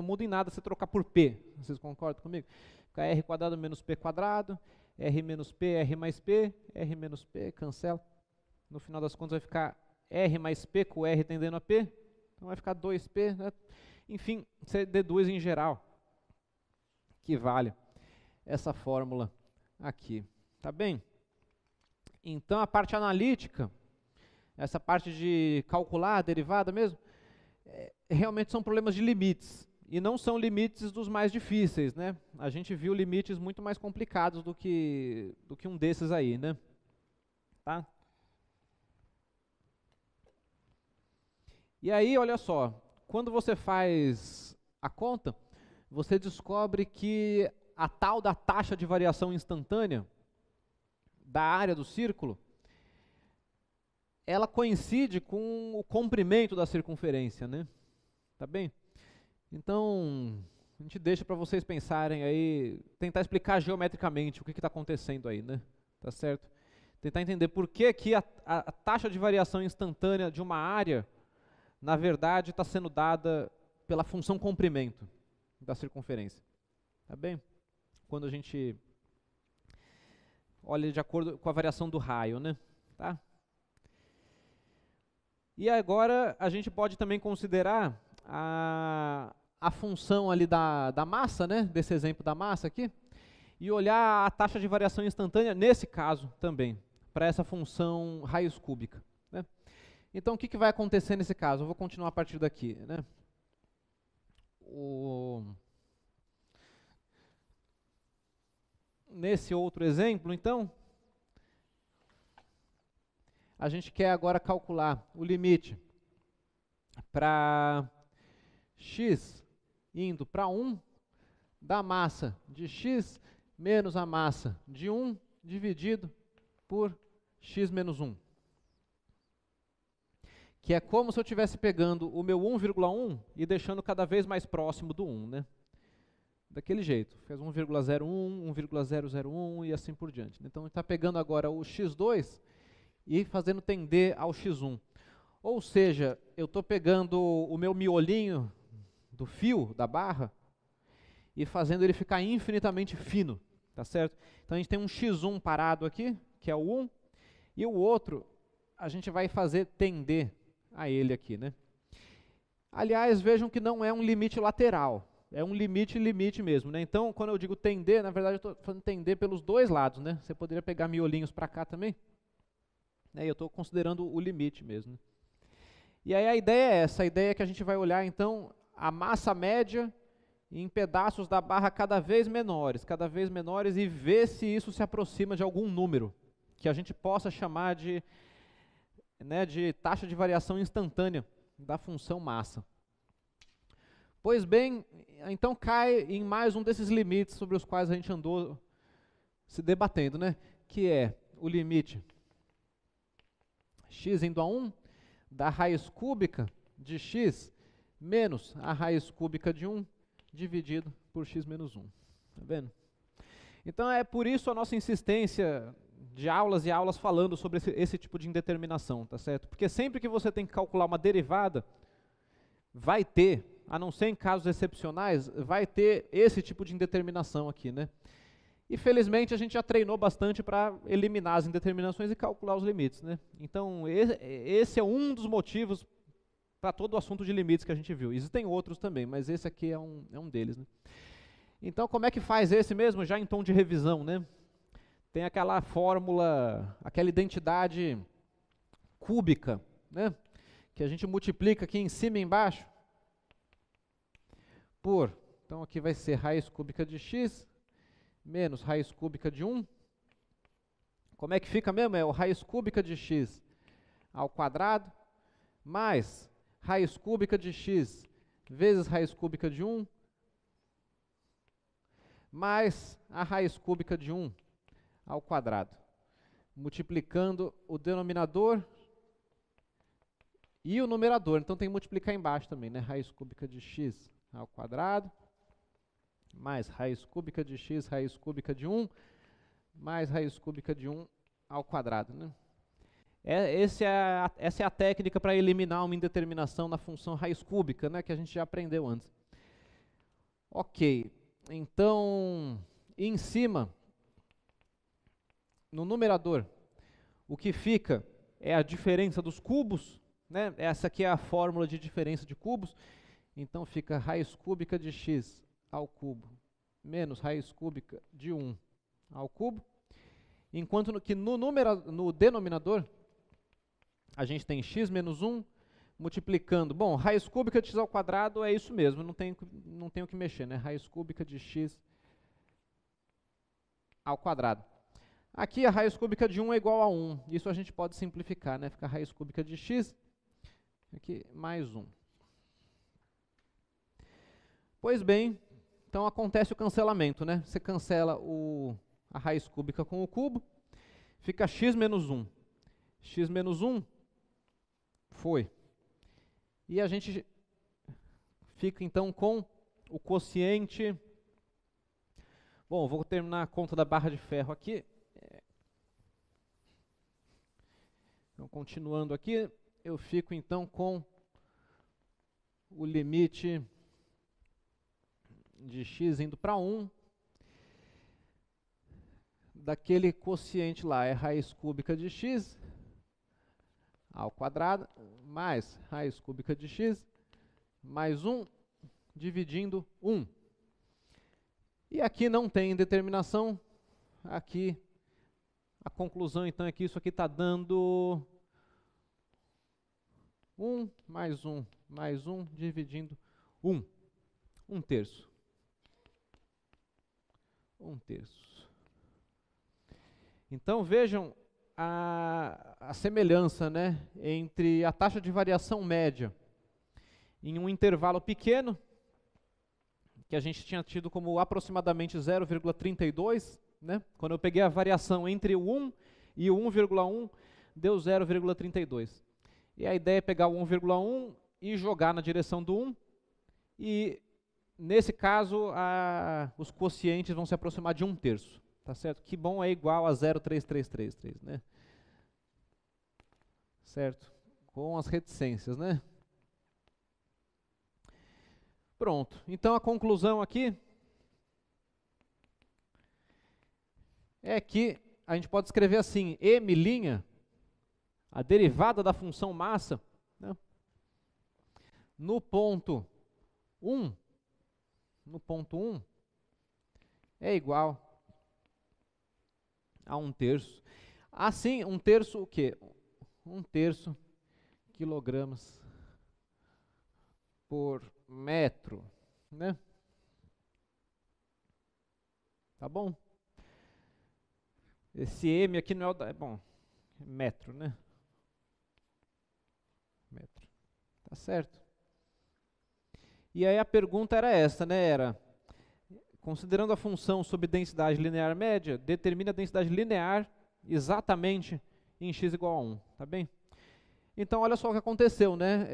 muda em nada se trocar por p. Vocês concordam comigo? Fica r quadrado menos p quadrado, r menos p, r mais p, r menos p, cancela. No final das contas vai ficar r mais p com r tendendo a p. Então vai ficar 2p, né? Enfim, você deduz em geral que vale essa fórmula aqui. Tá bem? Então a parte analítica, essa parte de calcular a derivada mesmo, realmente são problemas de limites. E não são limites dos mais difíceis, né? A gente viu limites muito mais complicados do que um desses aí, né? Tá? E aí, olha só, quando você faz a conta, você descobre que a tal da taxa de variação instantânea da área do círculo, ela coincide com o comprimento da circunferência, né? Tá bem? Então, a gente deixa para vocês pensarem aí, tentar explicar geometricamente o que está acontecendo aí, né? Tá certo? Tentar entender por que a taxa de variação instantânea de uma área, na verdade, está sendo dada pela função comprimento da circunferência. Tá bem? Quando a gente olha de acordo com a variação do raio, né? Tá? E agora a gente pode também considerar a função ali da massa, né? Desse exemplo da massa aqui, e olhar a taxa de variação instantânea, nesse caso também, para essa função raiz cúbica. Né? Então, o que vai acontecer nesse caso? Eu vou continuar a partir daqui. Né? Nesse outro exemplo, então, a gente quer agora calcular o limite para x indo para 1 da massa de x menos a massa de 1 dividido por x menos 1. Que é como se eu estivesse pegando o meu 1,1 e deixando cada vez mais próximo do 1, né? Daquele jeito, fez 1,01, 1,001 e assim por diante. Então, a gente está pegando agora o x2 e fazendo tender ao x1. Ou seja, eu estou pegando o meu miolinho do fio, da barra, e fazendo ele ficar infinitamente fino, tá certo? Então, a gente tem um x1 parado aqui, que é o 1, e o outro, a gente vai fazer tender a ele aqui, né? Aliás, vejam que não é um limite lateral, é um limite mesmo, né? Então, quando eu digo tender, na verdade eu estou fazendo tender pelos dois lados, né? Você poderia pegar miolinhos para cá também, né? E eu estou considerando o limite mesmo, né? E aí a ideia é essa, a ideia é que a gente vai olhar então a massa média em pedaços da barra cada vez menores e ver se isso se aproxima de algum número que a gente possa chamar de taxa de variação instantânea da função massa. Pois bem, então cai em mais um desses limites sobre os quais a gente andou se debatendo, né? Que é o limite x indo a 1 da raiz cúbica de x menos a raiz cúbica de 1 dividido por x menos 1. Tá vendo? Então é por isso a nossa insistência de aulas e aulas falando sobre esse tipo de indeterminação, tá certo? Porque sempre que você tem que calcular uma derivada, vai ter, a não ser em casos excepcionais, vai ter esse tipo de indeterminação aqui, né? E felizmente a gente já treinou bastante para eliminar as indeterminações e calcular os limites, né? Então esse é um dos motivos para todo o assunto de limites que a gente viu. Existem outros também, mas esse aqui é um deles, né? Então como é que faz esse mesmo, já em tom de revisão, né? Tem aquela fórmula, aquela identidade cúbica, né? Que a gente multiplica aqui em cima e embaixo por, então aqui vai ser raiz cúbica de x menos raiz cúbica de 1. Como é que fica mesmo? É o raiz cúbica de x ao quadrado mais raiz cúbica de x vezes raiz cúbica de 1 mais a raiz cúbica de 1 ao quadrado, multiplicando o denominador e o numerador. Então tem que multiplicar embaixo também, né? Raiz cúbica de x ao quadrado mais raiz cúbica de x, raiz cúbica de 1, mais raiz cúbica de 1 ao quadrado, né? Essa é a técnica para eliminar uma indeterminação na função raiz cúbica, né, que a gente já aprendeu antes. Ok, então, em cima, no numerador, o que fica é a diferença dos cubos, né? Essa aqui é a fórmula de diferença de cubos. Então fica raiz cúbica de x ao cubo menos raiz cúbica de 1 ao cubo. Enquanto que no denominador, a gente tem x menos 1 multiplicando. Bom, raiz cúbica de x ao quadrado é isso mesmo, não tem o que mexer, né? Raiz cúbica de x ao quadrado. Aqui a raiz cúbica de 1 é igual a 1. Isso a gente pode simplificar, né? Fica raiz cúbica de x aqui mais 1. Pois bem, então acontece o cancelamento, né? Você cancela a raiz cúbica com o cubo, fica x menos 1. X menos 1 foi. E a gente fica então com o quociente. Bom, vou terminar a conta da barra de ferro aqui. Então, continuando aqui, eu fico então com o limite de x indo para 1, daquele quociente lá, é raiz cúbica de x ao quadrado, mais raiz cúbica de x, mais 1, dividindo 1. E aqui não tem indeterminação, aqui a conclusão então é que isso aqui está dando 1 mais 1 mais 1, dividindo 1. 1 terço. 1 terço. Então vejam a semelhança, né, entre a taxa de variação média em um intervalo pequeno, que a gente tinha tido como aproximadamente 0,32, né? Quando eu peguei a variação entre o 1 e o 1,1, deu 0,32. E a ideia é pegar o 1,1 e jogar na direção do 1, e nesse caso os quocientes vão se aproximar de 1 terço. Tá certo? Que bom é igual a 0,3333, né? Certo? Com as reticências, né? Pronto. Então a conclusão aqui é que a gente pode escrever assim: m', a derivada da função massa, né, no ponto 1, é igual a 1 terço. Assim, 1 terço o quê? 1 terço quilogramas por metro, né? Tá bom? Esse m aqui não é o da... Bom, metro, né? Metro. Tá certo. E aí a pergunta era essa, né? Era, considerando a função sob densidade linear média, determina a densidade linear exatamente em x igual a 1, tá bem? Então, olha só o que aconteceu, né?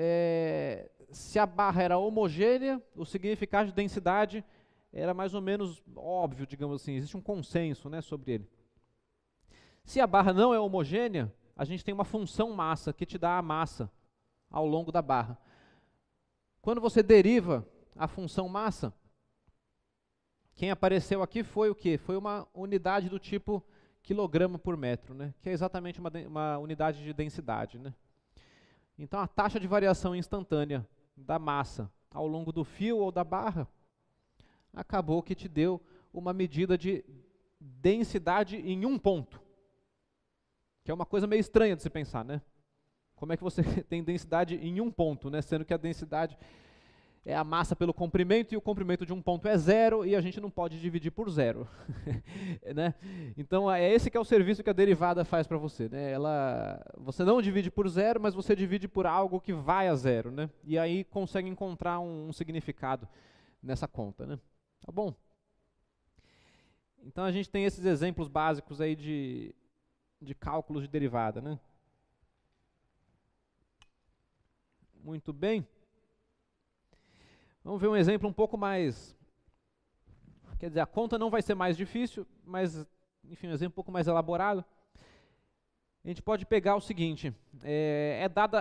Se a barra era homogênea, o significado de densidade era mais ou menos óbvio, digamos assim, existe um consenso, né, sobre ele. Se a barra não é homogênea, a gente tem uma função massa que te dá a massa ao longo da barra. Quando você deriva a função massa, quem apareceu aqui foi o quê? Foi uma unidade do tipo quilograma por metro, né? Que é exatamente uma unidade de densidade, né? Então a taxa de variação instantânea da massa ao longo do fio ou da barra acabou que te deu uma medida de densidade em um ponto, que é uma coisa meio estranha de se pensar, né? Como é que você tem densidade em um ponto, né? Sendo que a densidade é a massa pelo comprimento, e o comprimento de um ponto é zero, e a gente não pode dividir por zero. Né? Então, é esse que é o serviço que a derivada faz para você. Né? Você não divide por zero, mas você divide por algo que vai a zero. Né? E aí consegue encontrar um significado nessa conta. Né? Tá bom? Então, a gente tem esses exemplos básicos aí de cálculos de derivada. Né? Muito bem. Vamos ver um exemplo um pouco mais... Quer dizer, a conta não vai ser mais difícil, mas, enfim, um exemplo um pouco mais elaborado. A gente pode pegar o seguinte, é dada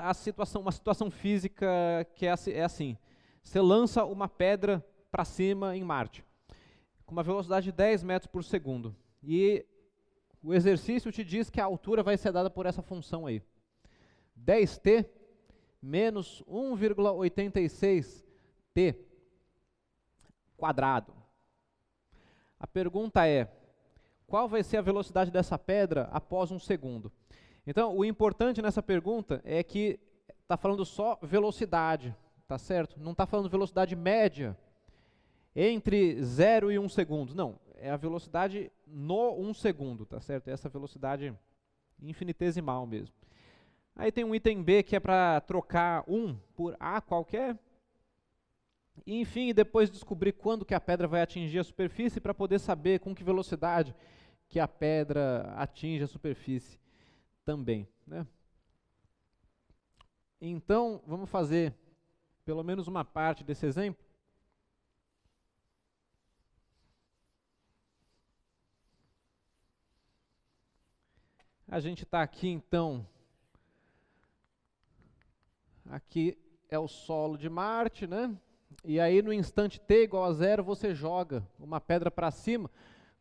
uma situação física que é assim. Você lança uma pedra para cima em Marte, com uma velocidade de 10 metros por segundo. E o exercício te diz que a altura vai ser dada por essa função aí. 10t menos 1,86 t quadrado. A pergunta é, qual vai ser a velocidade dessa pedra após um segundo? Então, o importante nessa pergunta é que está falando só velocidade, tá certo? Não está falando velocidade média entre 0 e 1 segundo. Não, é a velocidade no 1 segundo, tá certo? É essa velocidade infinitesimal mesmo. Aí tem um item B que é para trocar 1 por A qualquer. E, enfim, depois descobrir quando que a pedra vai atingir a superfície para poder saber com que velocidade que a pedra atinge a superfície também. Né? Então, vamos fazer pelo menos uma parte desse exemplo. A gente está aqui, então, aqui é o solo de Marte, né? E aí no instante t igual a 0, você joga uma pedra para cima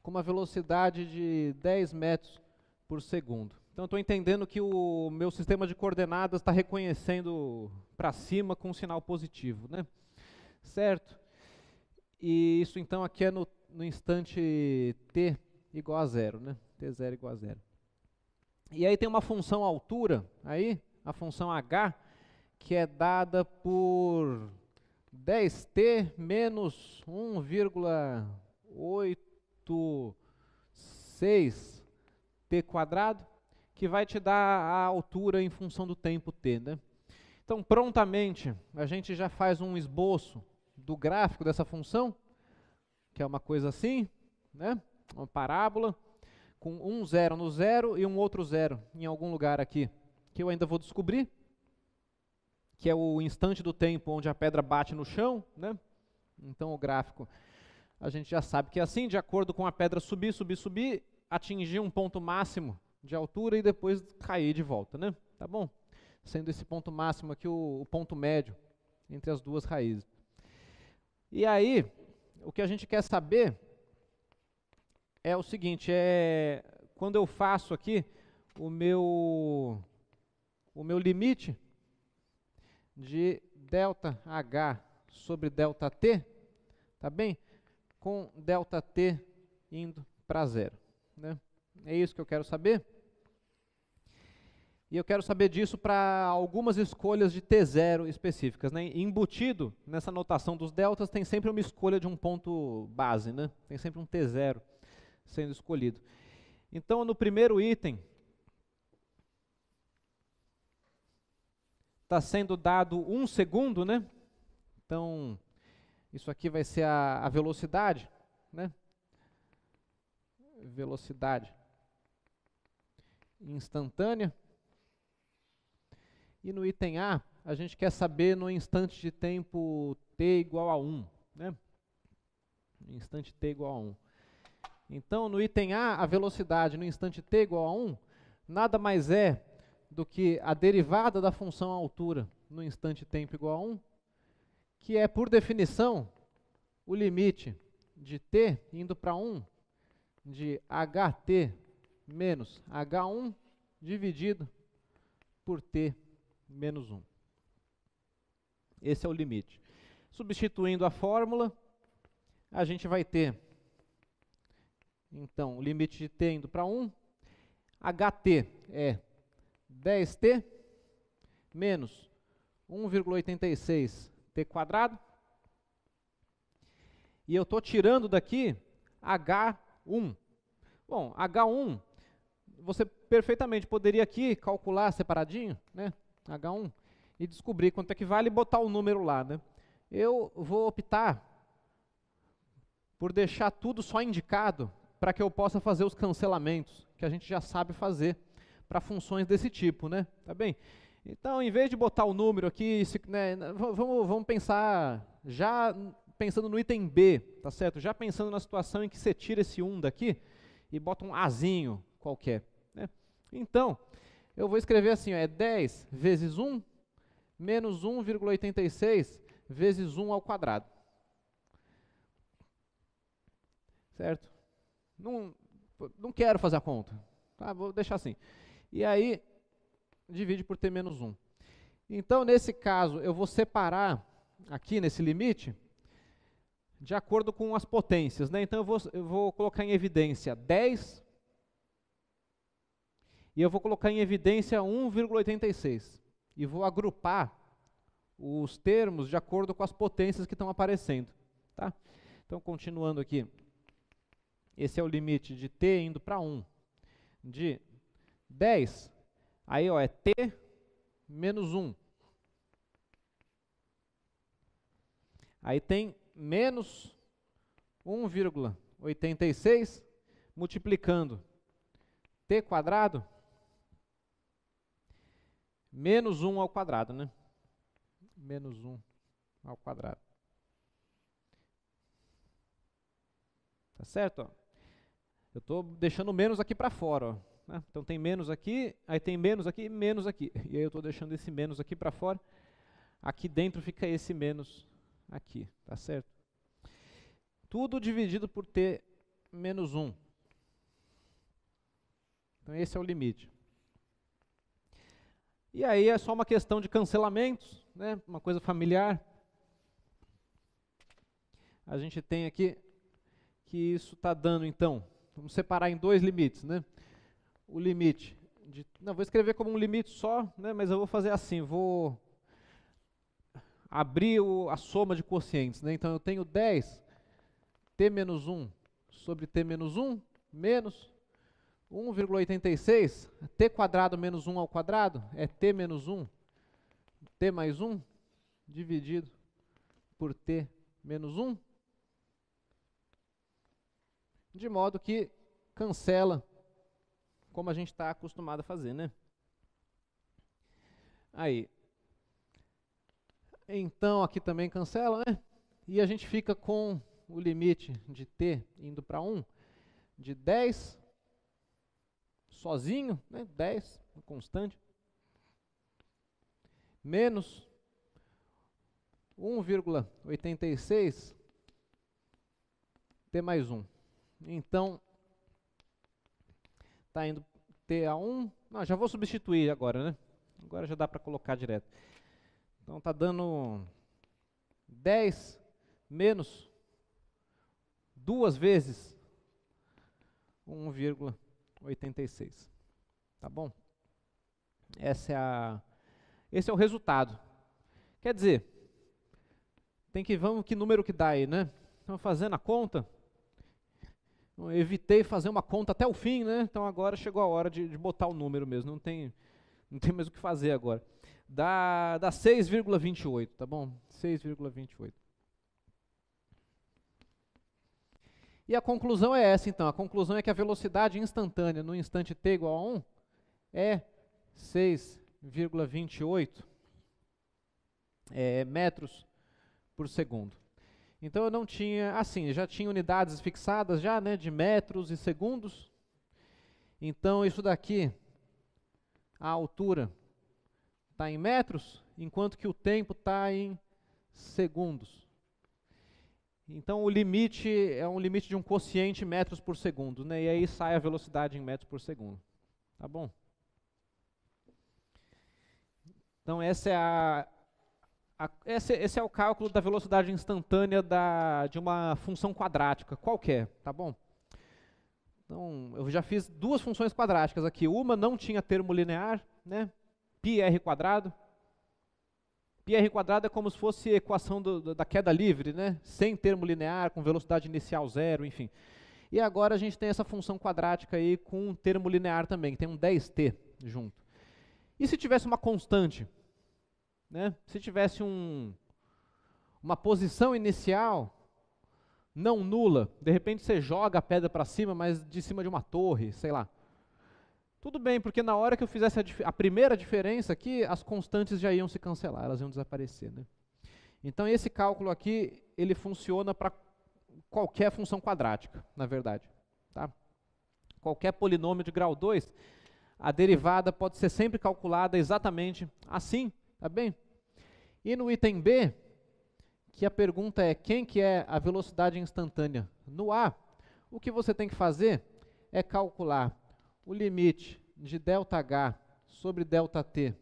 com uma velocidade de 10 metros por segundo. Então estou entendendo que o meu sistema de coordenadas está reconhecendo para cima com um sinal positivo, né? Certo? E isso então aqui é no instante t igual a 0, né? t0 igual a 0. E aí tem uma função altura, aí, a função h, que é dada por 10t menos 1,86 t quadrado, que vai te dar a altura em função do tempo t, né? Então, prontamente, a gente já faz um esboço do gráfico dessa função, que é uma coisa assim, né? Uma parábola, com um zero no zero e um outro zero em algum lugar aqui, que eu ainda vou descobrir, que é o instante do tempo onde a pedra bate no chão, né? Então o gráfico, a gente já sabe que é assim, de acordo com a pedra subir, subir, subir, atingir um ponto máximo de altura e depois cair de volta, né? Tá bom? Sendo esse ponto máximo aqui o ponto médio entre as duas raízes. E aí, o que a gente quer saber é o seguinte, quando eu faço aqui o meu limite de ΔH sobre ΔT, tá bem? Com ΔT indo para 0. Né? É isso que eu quero saber. E eu quero saber disso para algumas escolhas de T0 específicas. Né? Embutido nessa notação dos deltas tem sempre uma escolha de um ponto base. Né? Tem sempre um T0 sendo escolhido. Então, no primeiro item, está sendo dado 1 segundo, né? Então, isso aqui vai ser a velocidade, né? Velocidade instantânea. E no item A, a gente quer saber no instante de tempo t igual a 1, né? Instante t igual a 1. Então, no item A, a velocidade no instante t igual a 1, nada mais é do que a derivada da função altura no instante tempo igual a 1, que é, por definição, o limite de t indo para 1 de ht menos h1 dividido por t menos 1. Esse é o limite. Substituindo a fórmula, a gente vai ter, então, o limite de t indo para 1, ht é 10t menos 1,86 t quadrado, e eu estou tirando daqui h1. Bom, h1, você perfeitamente poderia aqui calcular separadinho, né, h1, e descobrir quanto é que vale e botar o número lá, né. Eu vou optar por deixar tudo só indicado para que eu possa fazer os cancelamentos, que a gente já sabe fazer para funções desse tipo, né? Tá bem? Então, em vez de botar o número aqui, né, vamos pensar, já pensando no item B, tá certo? Já pensando na situação em que você tira esse 1 daqui e bota um Azinho qualquer, né? Então, eu vou escrever assim, ó, é 10 vezes 1 menos 1,86 vezes 1 ao quadrado. Certo? Não quero fazer a conta. Tá? Vou deixar assim. E aí, divide por t menos 1. Então, nesse caso, eu vou separar aqui nesse limite de acordo com as potências, né? Então, eu vou colocar em evidência 10 e eu vou colocar em evidência 1,86. E vou agrupar os termos de acordo com as potências que estão aparecendo. Tá? Então, continuando aqui. Esse é o limite de t indo para 1 de 10. Aí, ó, é t menos 1. Aí tem menos 1,86 multiplicando t quadrado menos 1 ao quadrado, né? Menos 1 ao quadrado. Tá certo? Ó? Eu estou deixando menos aqui para fora. Ó, né? Então tem menos aqui, aí tem menos aqui e menos aqui. E aí eu estou deixando esse menos aqui para fora. Aqui dentro fica esse menos aqui. Tá certo? Tudo dividido por t menos 1. Então esse é o limite. E aí é só uma questão de cancelamentos, né? Uma coisa familiar. A gente tem aqui que isso está dando, então, vamos separar em dois limites, né? O limite de, não, vou escrever como um limite só, né? Mas eu vou fazer assim, vou abrir a soma de quocientes, né? Então eu tenho 10 t menos 1 sobre t menos 1 menos 1,86, t quadrado menos 1 ao quadrado é t menos 1, t mais 1 dividido por t menos 1, de modo que cancela, como a gente está acostumado a fazer, né? Aí. Então, aqui também cancela, né? E a gente fica com o limite de t indo para 1, de 10, sozinho, né? 10, constante, menos 1,86 t mais 1. Então, está indo t a 1. Não, já vou substituir agora, né? Agora já dá para colocar direto. Então, está dando 10 menos 2 vezes 1,86. Tá bom? Esse é o resultado. Quer dizer, vamos, que número que dá aí, né? Estamos fazendo a conta. Eu evitei fazer uma conta até o fim, né? Então agora chegou a hora de botar o número mesmo. Não tem mais o que fazer agora. Dá 6,28, tá bom? 6,28. E a conclusão é essa, então. A conclusão é que a velocidade instantânea no instante t igual a 1 é 6,28 metros por segundo. Então eu não tinha, assim, já tinha unidades fixadas já, né, de metros e segundos. Então isso daqui, a altura está em metros, enquanto que o tempo está em segundos. Então o limite é um limite de um quociente em metros por segundo, né? E aí sai a velocidade em metros por segundo. Tá bom? Então essa é esse é o cálculo da velocidade instantânea de uma função quadrática, qualquer, tá bom? Então, eu já fiz duas funções quadráticas aqui. Uma não tinha termo linear, né? πr quadrado. πr quadrado é como se fosse a equação da queda livre, né? Sem termo linear, com velocidade inicial zero, enfim. E agora a gente tem essa função quadrática aí com um termo linear também, que tem um 10t junto. E se tivesse uma constante? Né? Se tivesse uma posição inicial não nula, de repente você joga a pedra para cima, mas de cima de uma torre, sei lá. Tudo bem, porque na hora que eu fizesse a primeira diferença aqui, as constantes já iam se cancelar, elas iam desaparecer. Né? Então esse cálculo aqui, ele funciona para qualquer função quadrática, na verdade. Tá? Qualquer polinômio de grau 2, a derivada pode ser sempre calculada exatamente assim. Tá bem? E no item B, que a pergunta é quem que é a velocidade instantânea no A, o que você tem que fazer é calcular o limite de ΔH sobre ΔT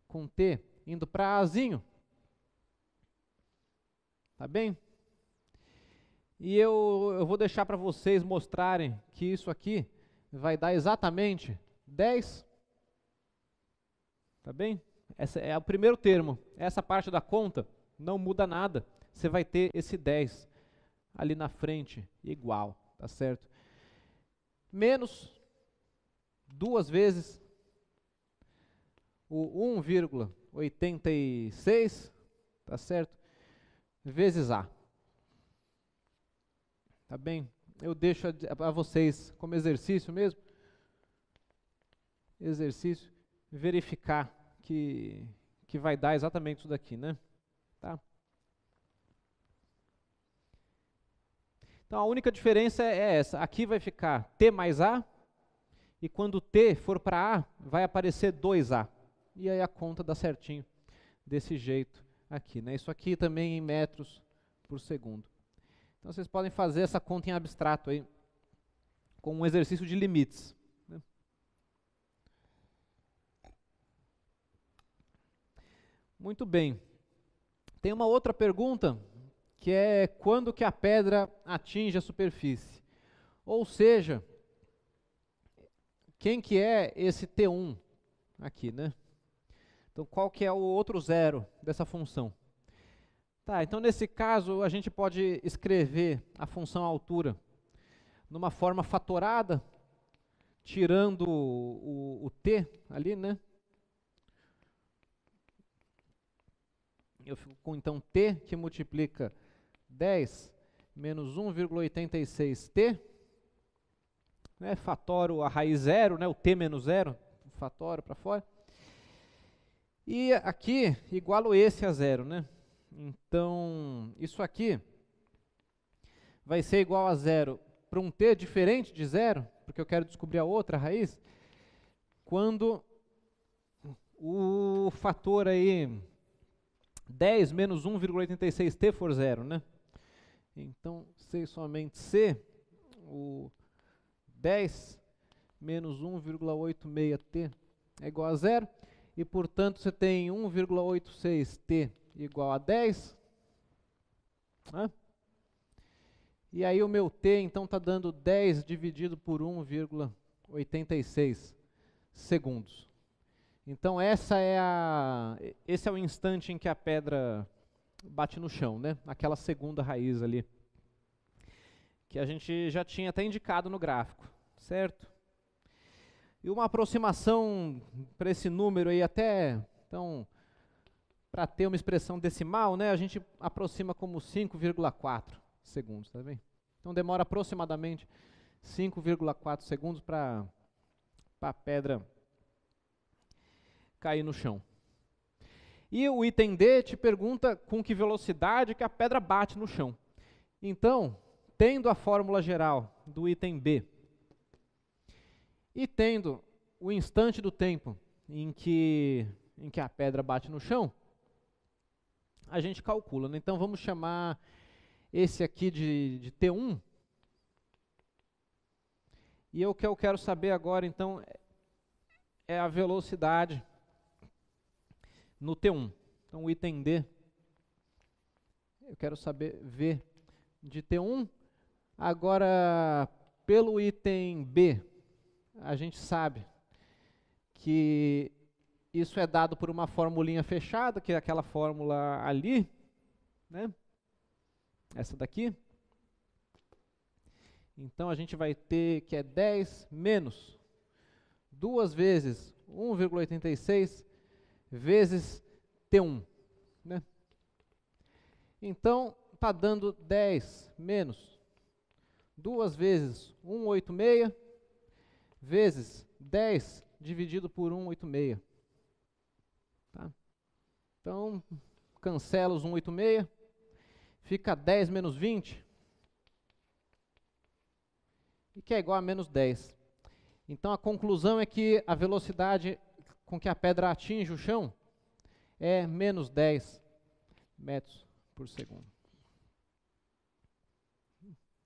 com t indo para Azinho. Tá bem? E eu vou deixar para vocês mostrarem que isso aqui vai dar exatamente 10. Tá bem? Esse é o primeiro termo. Essa parte da conta não muda nada. Você vai ter esse 10 ali na frente, igual, tá certo? Menos 2 vezes o 1,86, tá certo? Vezes A. Tá bem? Eu deixo a vocês como exercício mesmo. Exercício, verificar que vai dar exatamente isso daqui, né? Tá? Então a única diferença é essa. Aqui vai ficar t mais A, e quando t for para A, vai aparecer 2A. E aí a conta dá certinho desse jeito aqui, né? Isso aqui também em metros por segundo. Então vocês podem fazer essa conta em abstrato aí, com um exercício de limites. Né? Muito bem. Tem uma outra pergunta, que é quando que a pedra atinge a superfície? Ou seja, quem que é esse T1 aqui, né? Então, qual que é o outro zero dessa função? Tá, então nesse caso, a gente pode escrever a função altura numa forma fatorada, tirando o t ali, né? Eu fico com, então, t que multiplica 10 menos 1,86t, né? Fatoro a raiz zero, né? O t menos zero, fatoro para fora. E aqui, igualo esse a zero, né? Então, isso aqui vai ser igual a zero para um t diferente de zero, porque eu quero descobrir a outra raiz, quando o fator aí 10 menos 1,86t for zero, né? Então, C somente C, o 10 menos 1,86t é igual a zero, e portanto você tem 1,86t igual a 10, né? E aí o meu t então está dando 10 dividido por 1,86 segundos. Então esse é o instante em que a pedra bate no chão, né? Aquela segunda raiz ali, que a gente já tinha até indicado no gráfico, certo? E uma aproximação para esse número aí até, então, para ter uma expressão decimal, né, a gente aproxima como 5,4 segundos, tá bem? Então demora aproximadamente 5,4 segundos para a pedra cair no chão. E o item D te pergunta com que velocidade que a pedra bate no chão. Então, tendo a fórmula geral do item B e tendo o instante do tempo em que a pedra bate no chão, a gente calcula, né? Então vamos chamar esse aqui de T1. E o que eu quero saber agora, então, é a velocidade no T1. Então, o item D, eu quero saber V de T1. Agora, pelo item B, a gente sabe que isso é dado por uma formulinha fechada, que é aquela fórmula ali, né? Essa daqui. Então, a gente vai ter que é 10 menos 2 vezes 1,86 vezes T1. Né? Então, está dando 10 menos 2 vezes 186 vezes 10 dividido por 186. Tá? Então, cancela os 186, fica 10 menos 20, e que é igual a menos 10. Então, a conclusão é que a velocidade com que a pedra atinge o chão é menos 10 metros por segundo.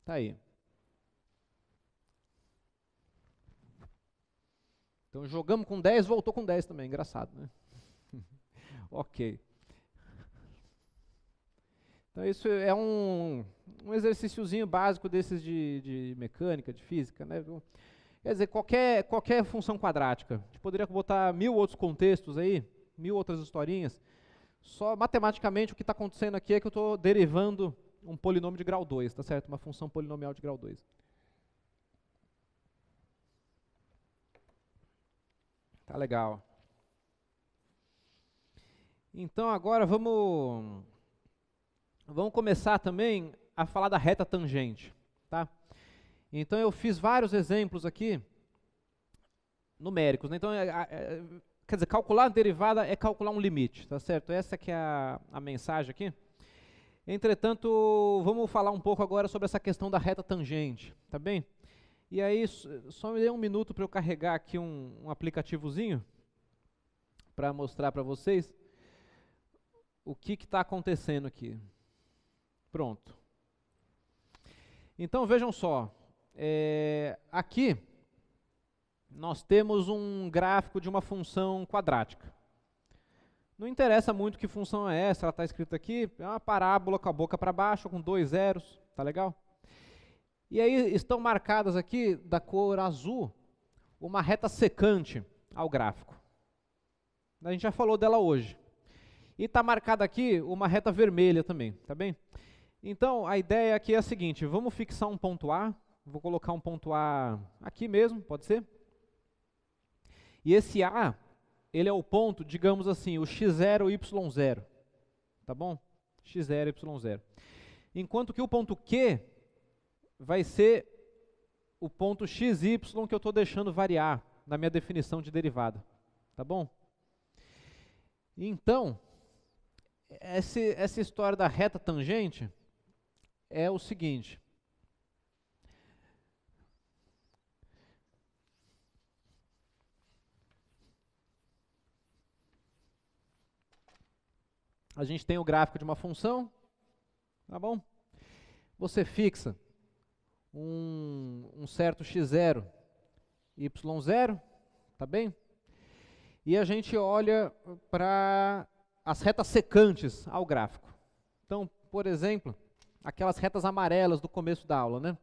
Tá aí. Então, jogamos com 10, voltou com 10 também. Engraçado, né? Ok. Então, isso é um exercíciozinho básico desses de mecânica, de física, né? Quer dizer, qualquer função quadrática. A gente poderia botar 1000 outros contextos aí, 1000 outras historinhas. Só matematicamente o que está acontecendo aqui é que eu estou derivando um polinômio de grau 2, tá certo? Uma função polinomial de grau 2. Tá legal. Então agora vamos começar também a falar da reta tangente, tá? Então eu fiz vários exemplos aqui numéricos, né? Então, quer dizer, calcular a derivada é calcular um limite, tá certo? Essa que é a mensagem aqui. Entretanto, vamos falar um pouco agora sobre essa questão da reta tangente, tá bem? E aí, só me dê um minuto para eu carregar aqui um aplicativozinho para mostrar para vocês o que está acontecendo aqui. Pronto. Então, vejam só. Aqui, nós temos um gráfico de uma função quadrática. Não interessa muito que função é essa, ela está escrita aqui, é uma parábola com a boca para baixo, com 2 zeros, tá legal? E aí estão marcadas aqui, da cor azul, uma reta secante ao gráfico. A gente já falou dela hoje. E está marcada aqui uma reta vermelha também, tá bem? Então, a ideia aqui é a seguinte, vamos fixar um ponto A, vou colocar um ponto A aqui mesmo, pode ser? E esse A, ele é o ponto, digamos assim, o x0, y0, tá bom? x0, y0. Enquanto que o ponto Q vai ser o ponto xy que eu estou deixando variar na minha definição de derivada, tá bom? Então, essa história da reta tangente é o seguinte. A gente tem o gráfico de uma função, tá bom? Você fixa um certo x0, y0, tá bem? E a gente olha para as retas secantes ao gráfico. Então, por exemplo, aquelas retas amarelas do começo da aula, né?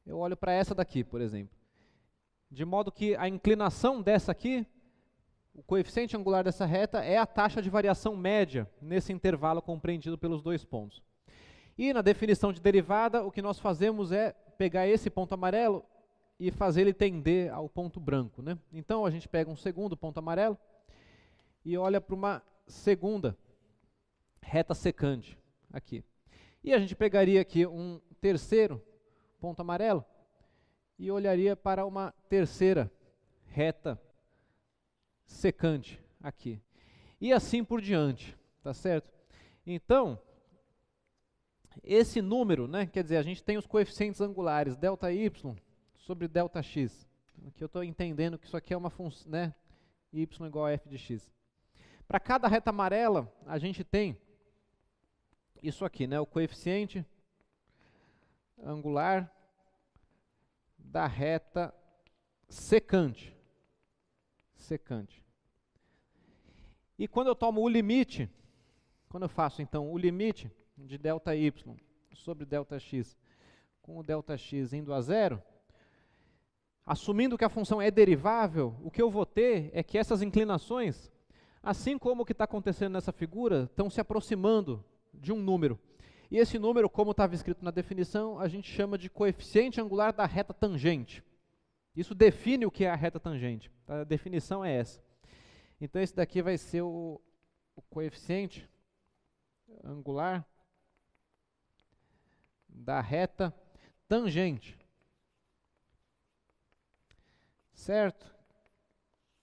Eu olho para essa daqui, por exemplo. De modo que a inclinação dessa aqui, o coeficiente angular dessa reta é a taxa de variação média nesse intervalo compreendido pelos dois pontos. E na definição de derivada, o que nós fazemos é pegar esse ponto amarelo e fazer ele tender ao ponto branco, né? Então a gente pega um segundo ponto amarelo e olha para uma segunda reta secante aqui. E a gente pegaria aqui um terceiro ponto amarelo e olharia para uma terceira reta secante aqui. E assim por diante, tá certo? Então, esse número, né, quer dizer, a gente tem os coeficientes angulares ΔY sobre ΔX. Aqui eu estou entendendo que isso aqui é uma função, né, y igual a f de x. Para cada reta amarela, a gente tem isso aqui, né, o coeficiente angular da reta secante. E quando eu tomo o limite, quando eu faço então o limite de ΔY sobre ΔX com o ΔX indo a zero, assumindo que a função é derivável, o que eu vou ter é que essas inclinações, assim como o que está acontecendo nessa figura, estão se aproximando de um número. E esse número, como estava escrito na definição, a gente chama de coeficiente angular da reta tangente. Isso define o que é a reta tangente. A definição é essa. Então esse daqui vai ser o coeficiente angular da reta tangente. Certo?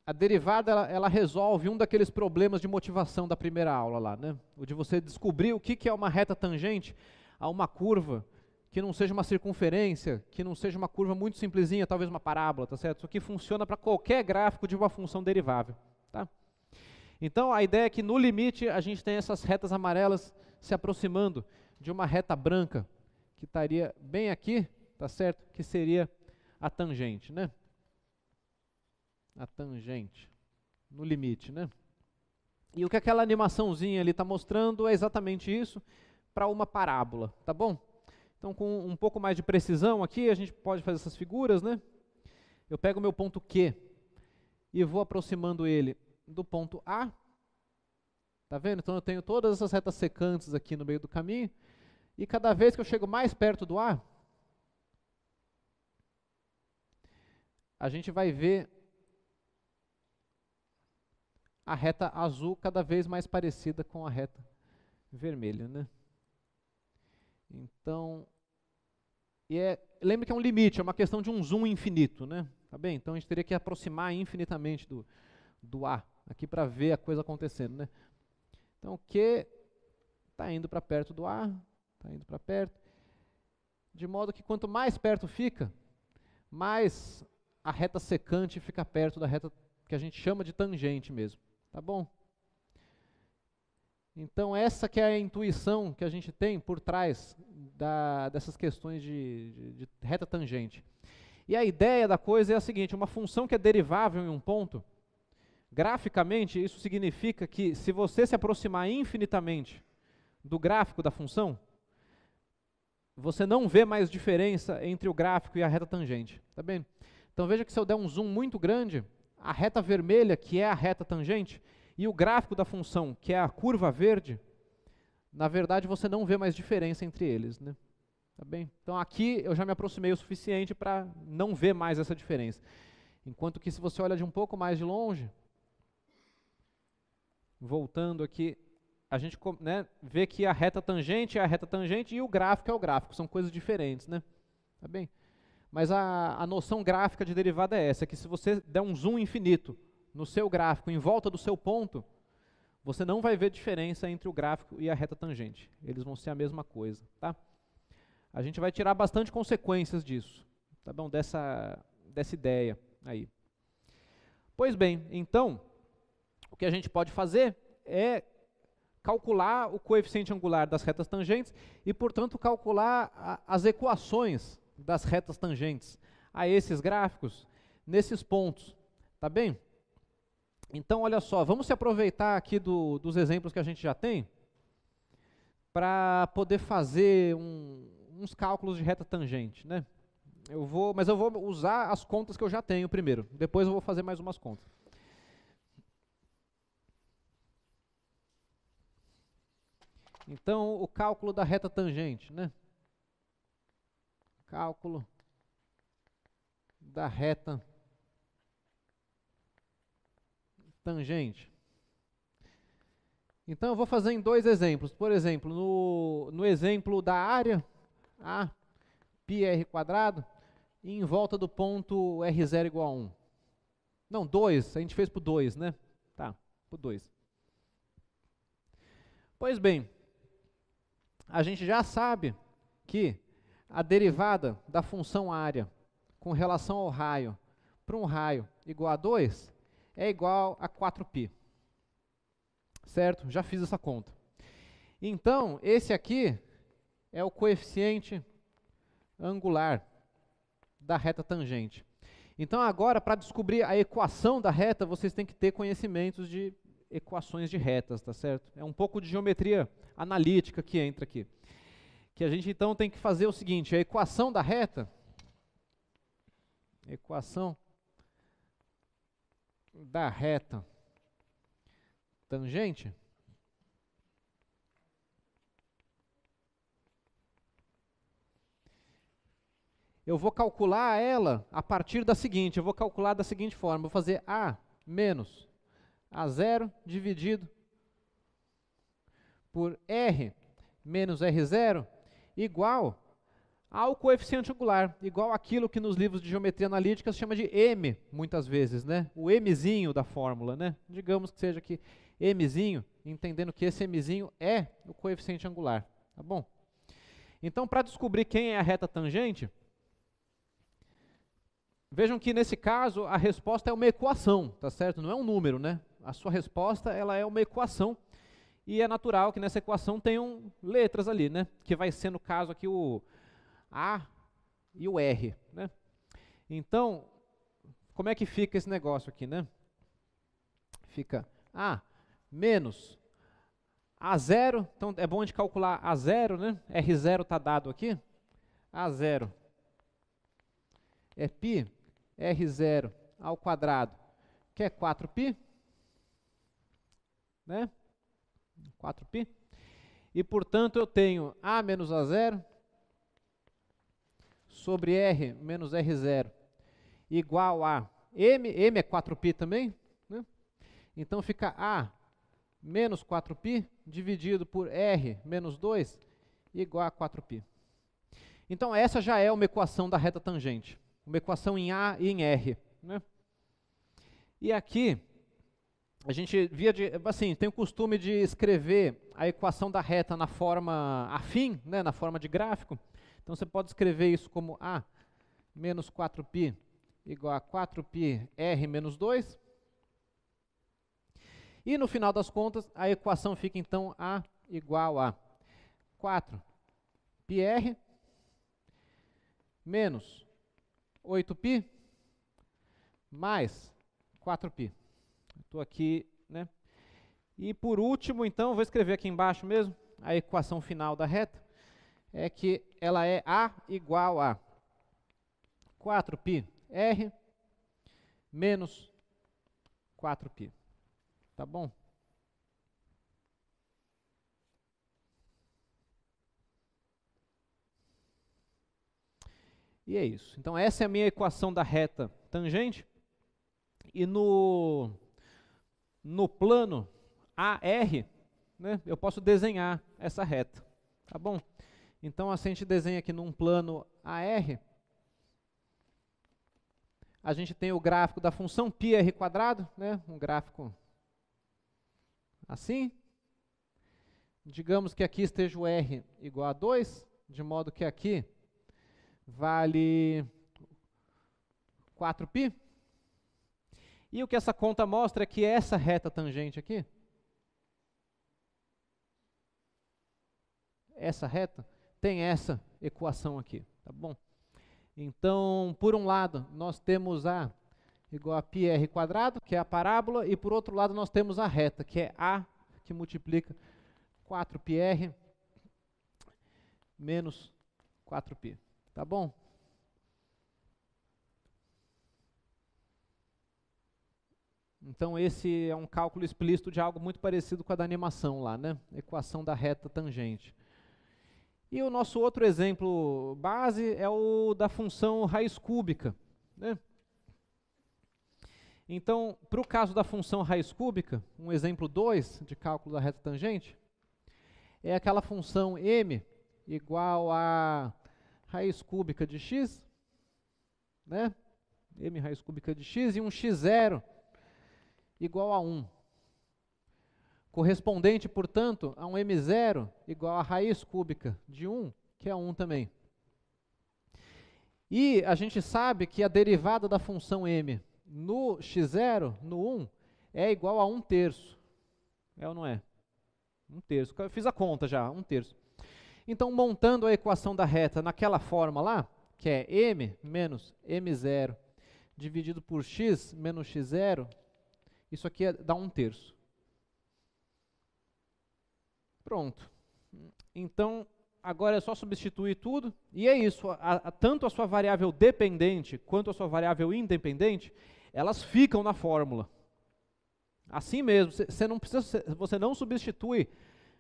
A derivada, ela resolve um daqueles problemas de motivação da primeira aula lá, né? O de você descobrir o que é uma reta tangente a uma curva que não seja uma circunferência, que não seja uma curva muito simplesinha, talvez uma parábola, tá certo? Isso aqui funciona para qualquer gráfico de uma função derivável, tá? Então, a ideia é que no limite a gente tem essas retas amarelas se aproximando de uma reta branca, que estaria bem aqui, tá certo? Que seria a tangente, né? A tangente, no limite, né? E o que aquela animaçãozinha ali está mostrando é exatamente isso para uma parábola, tá bom? Então, com um pouco mais de precisão aqui, a gente pode fazer essas figuras, né? Eu pego o meu ponto Q e vou aproximando ele do ponto A. Tá vendo? Então, eu tenho todas essas retas secantes aqui no meio do caminho. E cada vez que eu chego mais perto do A, a gente vai ver a reta azul cada vez mais parecida com a reta vermelha, né? Então, lembre que é um limite, é uma questão de um zoom infinito, né? Tá bem? Então a gente teria que aproximar infinitamente do A, aqui para ver a coisa acontecendo, né? Então o Q está indo para perto do A, está indo para perto, de modo que quanto mais perto fica, mais a reta secante fica perto da reta que a gente chama de tangente mesmo, tá bom? Então essa que é a intuição que a gente tem por trás dessas questões de reta tangente. E a ideia da coisa é a seguinte: uma função que é derivável em um ponto, graficamente isso significa que se você se aproximar infinitamente do gráfico da função, você não vê mais diferença entre o gráfico e a reta tangente, tá bem? Então veja que se eu der um zoom muito grande, a reta vermelha, que é a reta tangente, e o gráfico da função, que é a curva verde, na verdade você não vê mais diferença entre eles, né? Tá bem? Então aqui eu já me aproximei o suficiente para não ver mais essa diferença. Enquanto que se você olha de um pouco mais de longe, voltando aqui, a gente, né, vê que a reta tangente é a reta tangente e o gráfico é o gráfico, são coisas diferentes, né? Tá bem? Mas a noção gráfica de derivada é essa, que se você der um zoom infinito no seu gráfico, em volta do seu ponto, você não vai ver diferença entre o gráfico e a reta tangente. Eles vão ser a mesma coisa, tá? A gente vai tirar bastante consequências disso, tá bom? Dessa ideia aí. Pois bem, então, o que a gente pode fazer é calcular o coeficiente angular das retas tangentes e, portanto, calcular as equações das retas tangentes a esses gráficos nesses pontos, tá bem? Então, olha só, vamos se aproveitar aqui dos exemplos que a gente já tem para poder fazer uns cálculos de reta tangente, né? Mas eu vou usar as contas que eu já tenho primeiro, depois eu vou fazer mais umas contas. Então, o cálculo da reta tangente, né? Cálculo da reta tangente. Então, eu vou fazer em dois exemplos. Por exemplo, no exemplo da área, A, πr², e em volta do ponto R0 igual a 1. Não, 2, a gente fez por 2, né? Tá, por 2. Pois bem, a gente já sabe que a derivada da função área com relação ao raio para um raio igual a 2 é igual a 4π. Certo? Já fiz essa conta. Então, esse aqui é o coeficiente angular da reta tangente. Então agora, para descobrir a equação da reta, vocês têm que ter conhecimentos de equações de retas, tá certo? É um pouco de geometria analítica que entra aqui. Que a gente então tem que fazer o seguinte, a equação da reta, equação da reta tangente, eu vou calcular ela a partir da seguinte, eu vou calcular da seguinte forma, vou fazer A menos A0 dividido por R menos R0 igual ao coeficiente angular, igual aquilo que nos livros de geometria analítica se chama de M, muitas vezes, né? O Mzinho da fórmula, né? Digamos que seja aqui Mzinho, entendendo que esse Mzinho é o coeficiente angular, tá bom? Então, para descobrir quem é a reta tangente, vejam que nesse caso a resposta é uma equação, tá certo? Não é um número, né? A sua resposta, ela é uma equação, e é natural que nessa equação tenham letras ali, né? Que vai ser, no caso aqui, o A e o R, né? Então, como é que fica esse negócio aqui, né? Fica A menos A0, então é bom a gente calcular A0, né? R0 está dado aqui. A0 é π, R0 ao quadrado, que é 4π, né? 4π. E, portanto, eu tenho A menos A0 sobre R menos R0 igual a M é 4π também, né? Então fica A menos 4π dividido por R menos 2 igual a 4π. Então essa já é uma equação da reta tangente, uma equação em A e em R, né? E aqui a gente tem o costume de escrever a equação da reta na forma afim, né, na forma de gráfico. Então você pode escrever isso como A menos 4π igual a 4π R menos 2. E no final das contas, a equação fica então A igual a 4πr menos 8π mais 4π. Estou aqui, né? E por último, então, vou escrever aqui embaixo mesmo, a equação final da reta é que ela é A igual a 4πr menos 4π. Tá bom? E é isso. Então essa é a minha equação da reta tangente. E no plano AR, né, eu posso desenhar essa reta. Tá bom? Então, assim, a gente desenha aqui num plano AR, a gente tem o gráfico da função πr², né, um gráfico assim. Digamos que aqui esteja o R igual a 2, de modo que aqui vale 4π. E o que essa conta mostra é que essa reta tangente aqui, essa reta, tem essa equação aqui, tá bom? Então, por um lado, nós temos A igual a πr², que é a parábola, e por outro lado nós temos a reta, que é A, que multiplica 4πr menos 4π, tá bom? Então esse é um cálculo explícito de algo muito parecido com a da animação lá, né? Equação da reta tangente. E o nosso outro exemplo base é o da função raiz cúbica, né? Então, para o caso da função raiz cúbica, um exemplo 2 de cálculo da reta tangente, é aquela função m igual a raiz cúbica de x, né? M raiz cúbica de x e um x0 igual a 1. Correspondente, portanto, a um m0 igual a raiz cúbica de 1, que é 1 também. E a gente sabe que a derivada da função m no x0, no 1, é igual a 1/3. É ou não é? 1/3. Eu fiz a conta já, 1/3. Então, montando a equação da reta naquela forma lá, que é m menos m0 dividido por x menos x0, isso aqui dá 1/3. Pronto. Então, agora é só substituir tudo, e é isso. Tanto a sua variável dependente quanto a sua variável independente, elas ficam na fórmula. Assim mesmo, você não substitui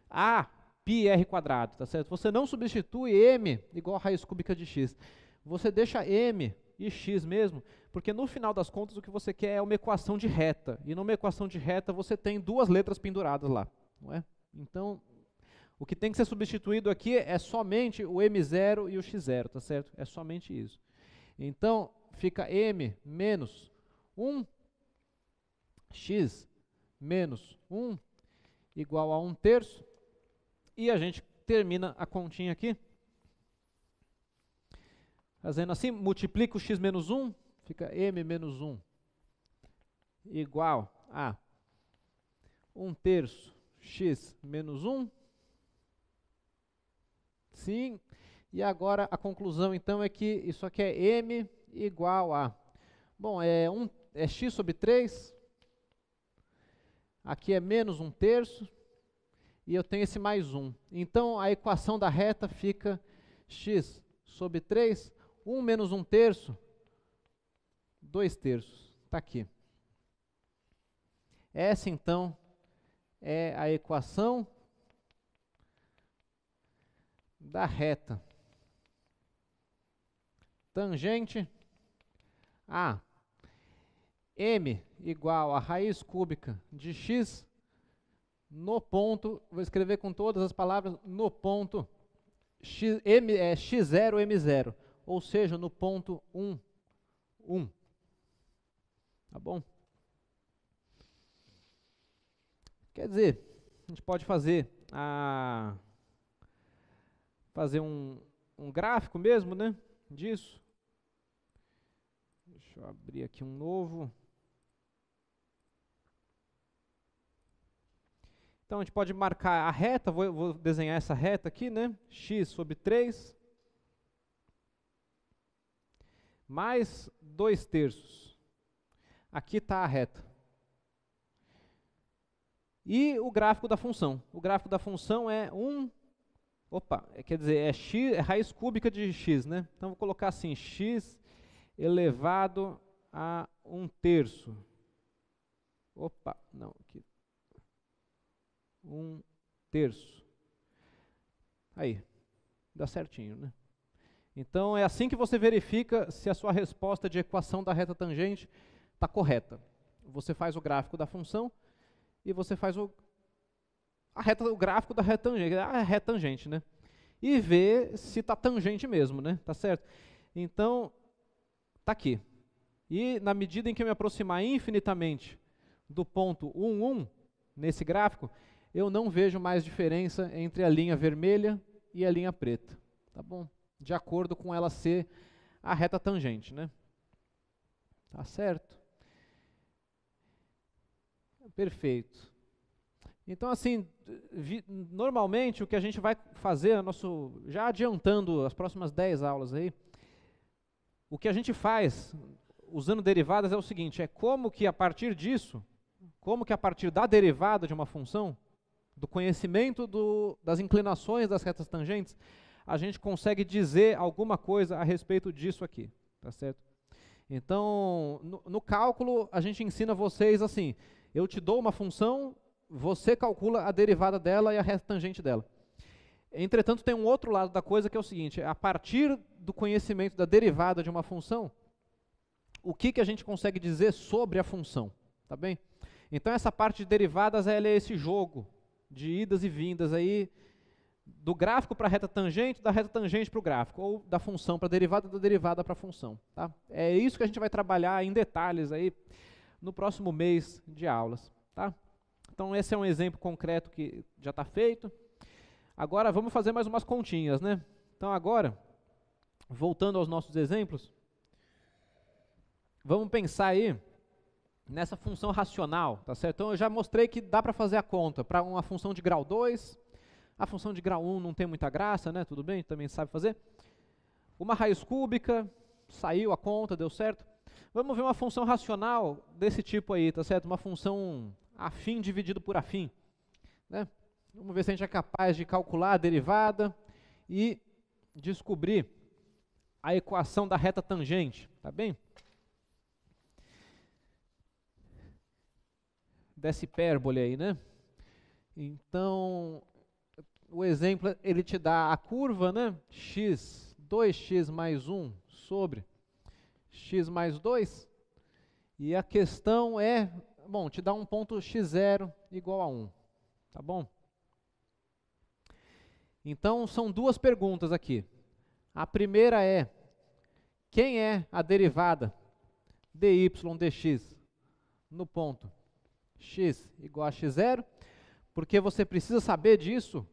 a πr quadrado, tá certo? Você não substitui m igual a raiz cúbica de x. Você deixa m e x mesmo, porque no final das contas o que você quer é uma equação de reta. E numa equação de reta você tem duas letras penduradas lá, não é? Então, o que tem que ser substituído aqui é somente o m0 e o x0, tá certo? É somente isso. Então, fica m menos 1, x menos 1 igual a 1/3. E a gente termina a continha aqui. Fazendo assim, multiplica o x menos 1, fica m menos 1 igual a 1/3 x menos 1. Sim, e agora a conclusão então é que isso aqui é m igual a, bom, é x sobre 3, aqui é menos 1/3, e eu tenho esse mais 1. Então a equação da reta fica x sobre 3, 1 menos 1/3, 2/3, está aqui. Essa então é a equação da reta tangente a m igual a raiz cúbica de x no ponto, vou escrever com todas as palavras, no ponto x0, m0, ou seja, no ponto 1, 1. Tá bom? Quer dizer, a gente pode fazer um gráfico mesmo, né, disso. Deixa eu abrir aqui um novo. Então, a gente pode marcar a reta, vou desenhar essa reta aqui, né, x sobre 3, mais 2/3. Aqui está a reta. E o gráfico da função. O gráfico da função é quer dizer, é x, é raiz cúbica de x, né? Então, vou colocar assim, x elevado a 1/3. Não, aqui. 1/3. Aí, dá certinho, né? Então, é assim que você verifica se a sua resposta de equação da reta tangente está correta. Você faz o gráfico da função e você faz o gráfico da reta tangente, a reta tangente, né? E vê se está tangente mesmo, né? Tá certo? Então, tá aqui. E na medida em que eu me aproximar infinitamente do ponto 1, 1, nesse gráfico, eu não vejo mais diferença entre a linha vermelha e a linha preta, tá bom? De acordo com ela ser a reta tangente, né? Tá certo? Perfeito. Então, assim, normalmente o que a gente vai fazer, já adiantando as próximas 10 aulas aí, o que a gente faz usando derivadas é o seguinte, como que a partir da derivada de uma função, do conhecimento das inclinações das retas tangentes, a gente consegue dizer alguma coisa a respeito disso aqui, tá certo? Então, no cálculo, a gente ensina vocês assim, eu te dou uma função, você calcula a derivada dela e a reta tangente dela. Entretanto, tem um outro lado da coisa que é o seguinte, a partir do conhecimento da derivada de uma função, o que a gente consegue dizer sobre a função, tá bem? Então, essa parte de derivadas, ela é esse jogo de idas e vindas aí, do gráfico para a reta tangente, da reta tangente para o gráfico, ou da função para a derivada, da derivada para a função. Tá? É isso que a gente vai trabalhar em detalhes aí no próximo mês de aulas. Tá? Então esse é um exemplo concreto que já está feito. Agora vamos fazer mais umas continhas, né? Então agora, voltando aos nossos exemplos, vamos pensar aí nessa função racional, tá certo? Então eu já mostrei que dá para fazer a conta para uma função de grau 2, A função de grau 1 não tem muita graça, né? Tudo bem, também sabe fazer. Uma raiz cúbica, saiu a conta, deu certo. Vamos ver uma função racional desse tipo aí, tá certo? Uma função afim dividido por afim, né? Vamos ver se a gente é capaz de calcular a derivada e descobrir a equação da reta tangente, tá bem? Dessa hipérbole aí, né? Então, o exemplo, ele te dá a curva, né? X, 2x mais 1 sobre x mais 2. E a questão é, bom, te dá um ponto x0 igual a 1, tá bom? Então, são duas perguntas aqui. A primeira é, quem é a derivada dy dx no ponto x igual a x0? Porque você precisa saber disso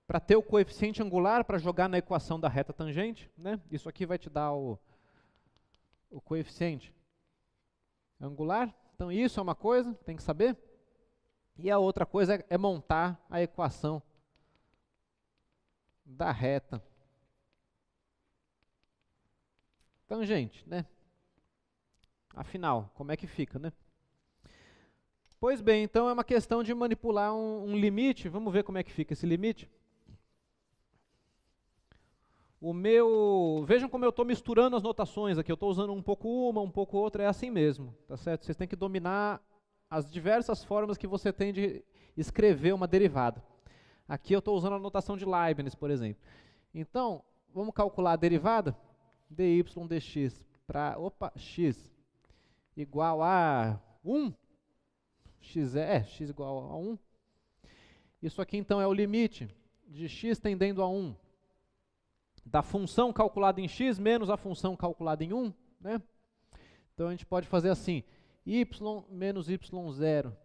para ter o coeficiente angular para jogar na equação da reta tangente, né? Isso aqui vai te dar o coeficiente angular. Então isso é uma coisa, tem que saber. E a outra coisa é montar a equação da reta tangente, né? Afinal, como é que fica, né? Pois bem, então é uma questão de manipular um limite. Vamos ver como é que fica esse limite. Vejam como eu estou misturando as notações aqui. Eu estou usando um pouco uma, um pouco outra, é assim mesmo, tá certo? Vocês têm que dominar as diversas formas que você tem de escrever uma derivada. Aqui eu estou usando a notação de Leibniz, por exemplo. Então, vamos calcular a derivada dy dx para, x igual a 1. X igual a 1. Isso aqui então é o limite de x tendendo a 1 da função calculada em x menos a função calculada em 1, né? Então a gente pode fazer assim, y menos y0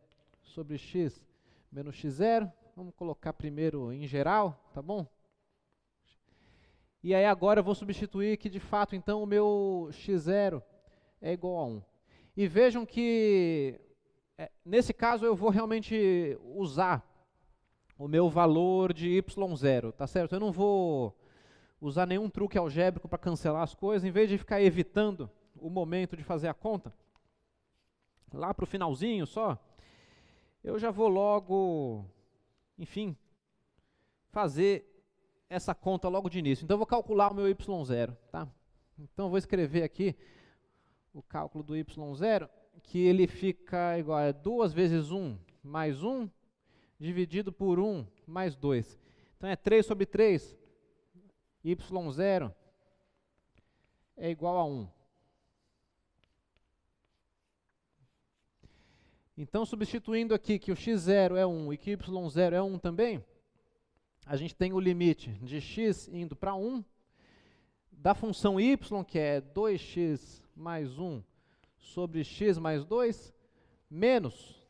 sobre x menos x0. Vamos colocar primeiro em geral, tá bom? E aí agora eu vou substituir que de fato então o meu x0 é igual a 1. E vejam que nesse caso eu vou realmente usar o meu valor de y0, tá certo? Eu não vou usar nenhum truque algébrico para cancelar as coisas, em vez de ficar evitando o momento de fazer a conta, lá para o finalzinho só, eu já vou logo, enfim, fazer essa conta logo de início. Então eu vou calcular o meu y0, tá? Então eu vou escrever aqui o cálculo do y0, que ele fica igual a 2 vezes 1 mais 1, dividido por 1 mais 2. Então é 3 sobre 3, y0 é igual a 1. Então, substituindo aqui que o x0 é 1 e que y0 é 1 também, a gente tem o limite de x indo para 1, da função y, que é 2x mais 1 sobre x mais 2, menos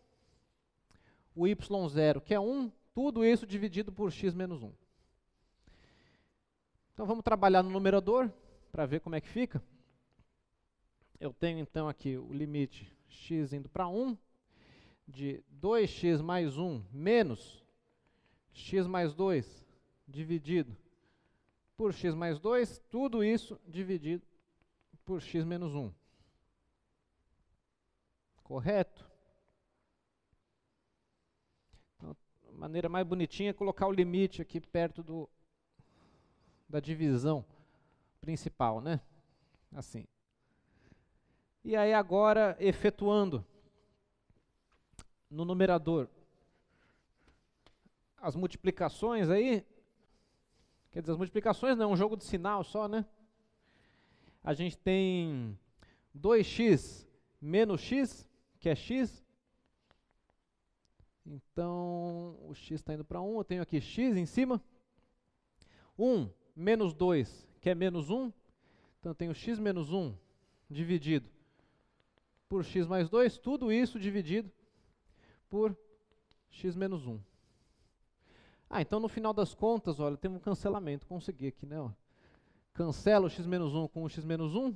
o y0, que é 1, tudo isso dividido por x menos 1. Então vamos trabalhar no numerador para ver como é que fica. Eu tenho então aqui o limite x indo para 1 de 2x mais 1 menos x mais 2 dividido por x mais 2, tudo isso dividido por x menos 1. Correto? Então, a maneira mais bonitinha é colocar o limite aqui perto da divisão principal, né? Assim. E aí agora, efetuando no numerador as multiplicações aí, quer dizer, as multiplicações não é um jogo de sinal só, né? A gente tem 2x menos x, que é x. Então, o x está indo para 1, eu tenho aqui x em cima. 1 menos 2, que é menos 1. Então, eu tenho x menos 1 dividido por x mais 2, tudo isso dividido por x menos 1. Então no final das contas, olha, tem um cancelamento, consegui aqui, né? Ó. Cancela o x menos 1 com o x menos 1.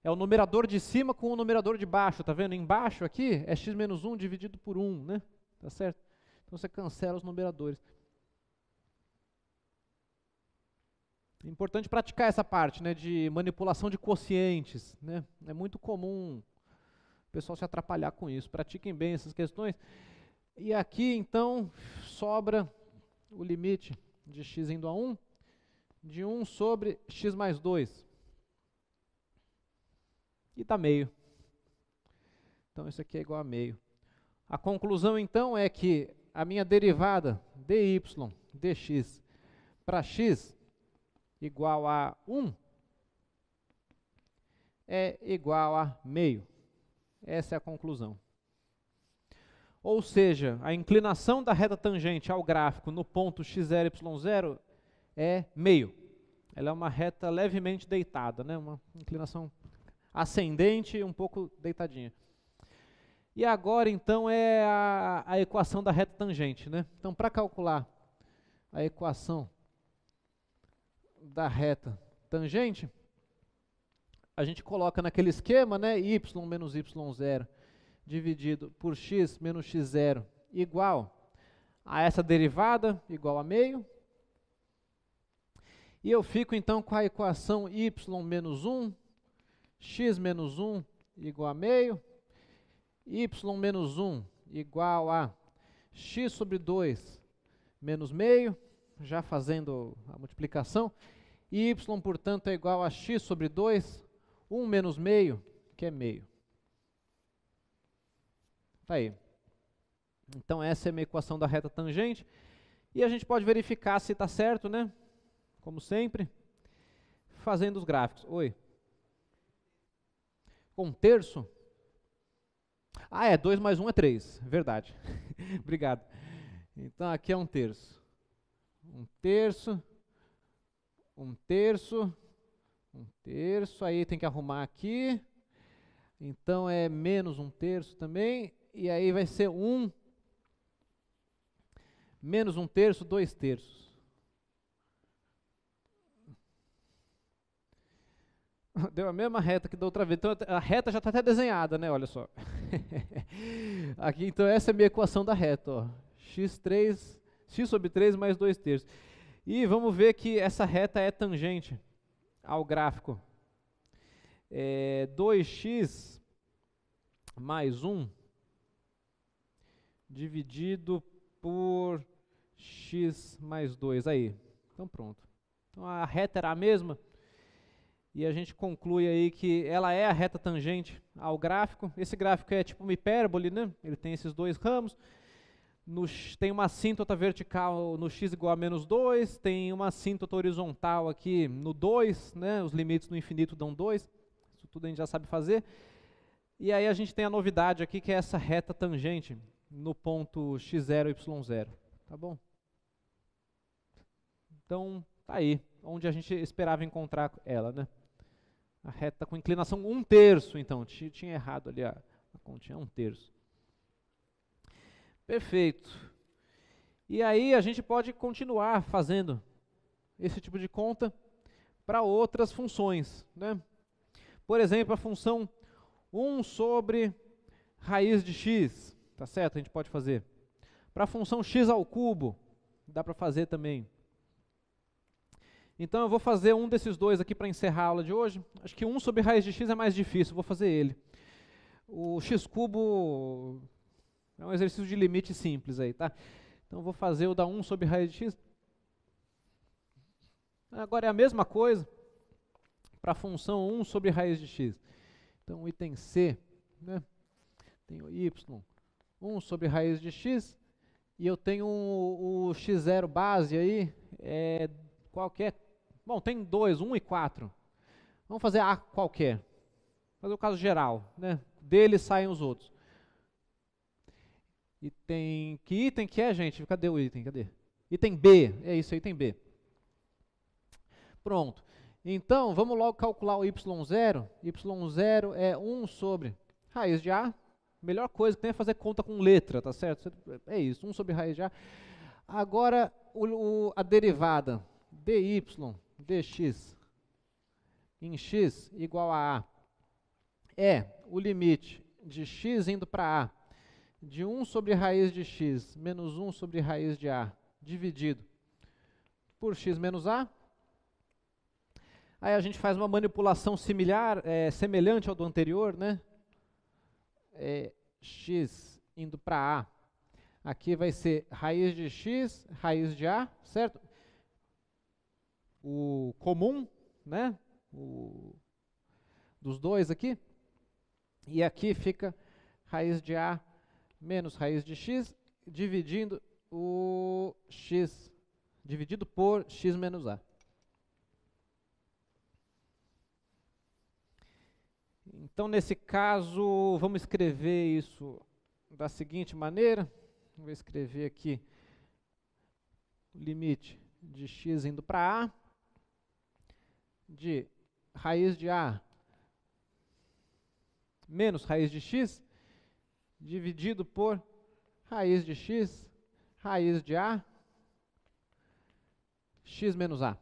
É o numerador de cima com o numerador de baixo, tá vendo? Embaixo aqui é x menos 1 dividido por 1, né? Tá certo? Então você cancela os numeradores. É importante praticar essa parte, né, de manipulação de quocientes, né? É muito comum o pessoal se atrapalhar com isso. Pratiquem bem essas questões. E aqui, então, sobra o limite de x indo a 1, de 1 sobre x mais 2. E dá meio. Então, isso aqui é igual a meio. A conclusão, então, é que a minha derivada dy dx para x igual a 1 é igual a meio. Essa é a conclusão. Ou seja, a inclinação da reta tangente ao gráfico no ponto x0, y0 é meio. Ela é uma reta levemente deitada, né? Uma inclinação ascendente e um pouco deitadinha. E agora, então, é a equação da reta tangente, né? Então, para calcular a equação da reta tangente, a gente coloca naquele esquema, né? Y menos y0 dividido por x menos x0 igual a essa derivada, igual a meio. E eu fico, então, com a equação y menos 1, x menos 1 igual a meio, y menos 1 igual a x sobre 2 menos meio, já fazendo a multiplicação, e y, portanto, é igual a x sobre 2, 1 menos meio, que é meio. Tá aí. Então, essa é a minha equação da reta tangente. E a gente pode verificar se está certo, né? Como sempre, fazendo os gráficos. Oi? Com um terço? Ah, é, 2 mais 1 é 3, verdade. Obrigado. Então, aqui é um terço. Um terço, um terço, um terço, aí tem que arrumar aqui. Então, é menos um terço também, e aí vai ser 1, menos um terço, 2 terços. Deu a mesma reta que da outra vez. Então, a reta já está até desenhada, né? Olha só. Aqui, então, essa é a minha equação da reta. Ó. X sobre 3 mais 2 terços. E vamos ver que essa reta é tangente ao gráfico. 2x mais 1 dividido por x mais 2. Aí. Então, pronto. Então, a reta era a mesma. E a gente conclui aí que ela é a reta tangente ao gráfico. Esse gráfico é tipo uma hipérbole, né? Ele tem esses dois ramos. Tem uma assíntota vertical no x igual a menos 2. Tem uma assíntota horizontal aqui no 2, né? Os limites no infinito dão 2. Isso tudo a gente já sabe fazer. E aí a gente tem a novidade aqui, que é essa reta tangente no ponto x0, y0. Tá bom? Então, tá aí, onde a gente esperava encontrar ela, né? A reta com inclinação 1 terço, então. Tinha errado ali a continha, 1 terço. Perfeito. E aí a gente pode continuar fazendo esse tipo de conta para outras funções, né? Por exemplo, a função 1 sobre raiz de x, tá certo? A gente pode fazer. Para a função x ao cubo, dá para fazer também. Então, eu vou fazer um desses dois aqui para encerrar a aula de hoje. Acho que 1 sobre raiz de x é mais difícil, vou fazer ele. O x cubo é um exercício de limite simples aí, tá? Então, eu vou fazer o da 1 sobre raiz de x. Agora, é a mesma coisa para a função 1 sobre raiz de x. Então, o item C, né? Tem o y, 1 sobre raiz de x, e eu tenho o x0 base aí, qualquer. Bom, tem 2, 1 e 4. Vamos fazer A qualquer. Fazer o caso geral, né? Dele saem os outros. E tem. Que item que é, gente? Cadê o item? Cadê? Item B. É isso, item B. Pronto. Então, vamos logo calcular o y0. Y0 é 1 sobre raiz de A. Melhor coisa que tem é fazer conta com letra, tá certo? É isso, 1 sobre raiz de A. Agora, a derivada dy dx em x igual a é o limite de x indo para A de 1 sobre raiz de x menos 1 sobre raiz de a dividido por x menos a. Aí a gente faz uma manipulação semelhante ao do anterior, né? X indo para a. Aqui vai ser raiz de x, raiz de a, certo? O comum, né? Dos dois aqui. E aqui fica raiz de a menos raiz de x, dividindo o x, dividido por x menos a. Então, nesse caso, vamos escrever isso da seguinte maneira. Vou escrever aqui o limite de x indo para a, de raiz de a menos raiz de x, dividido por raiz de x, raiz de a, x menos a.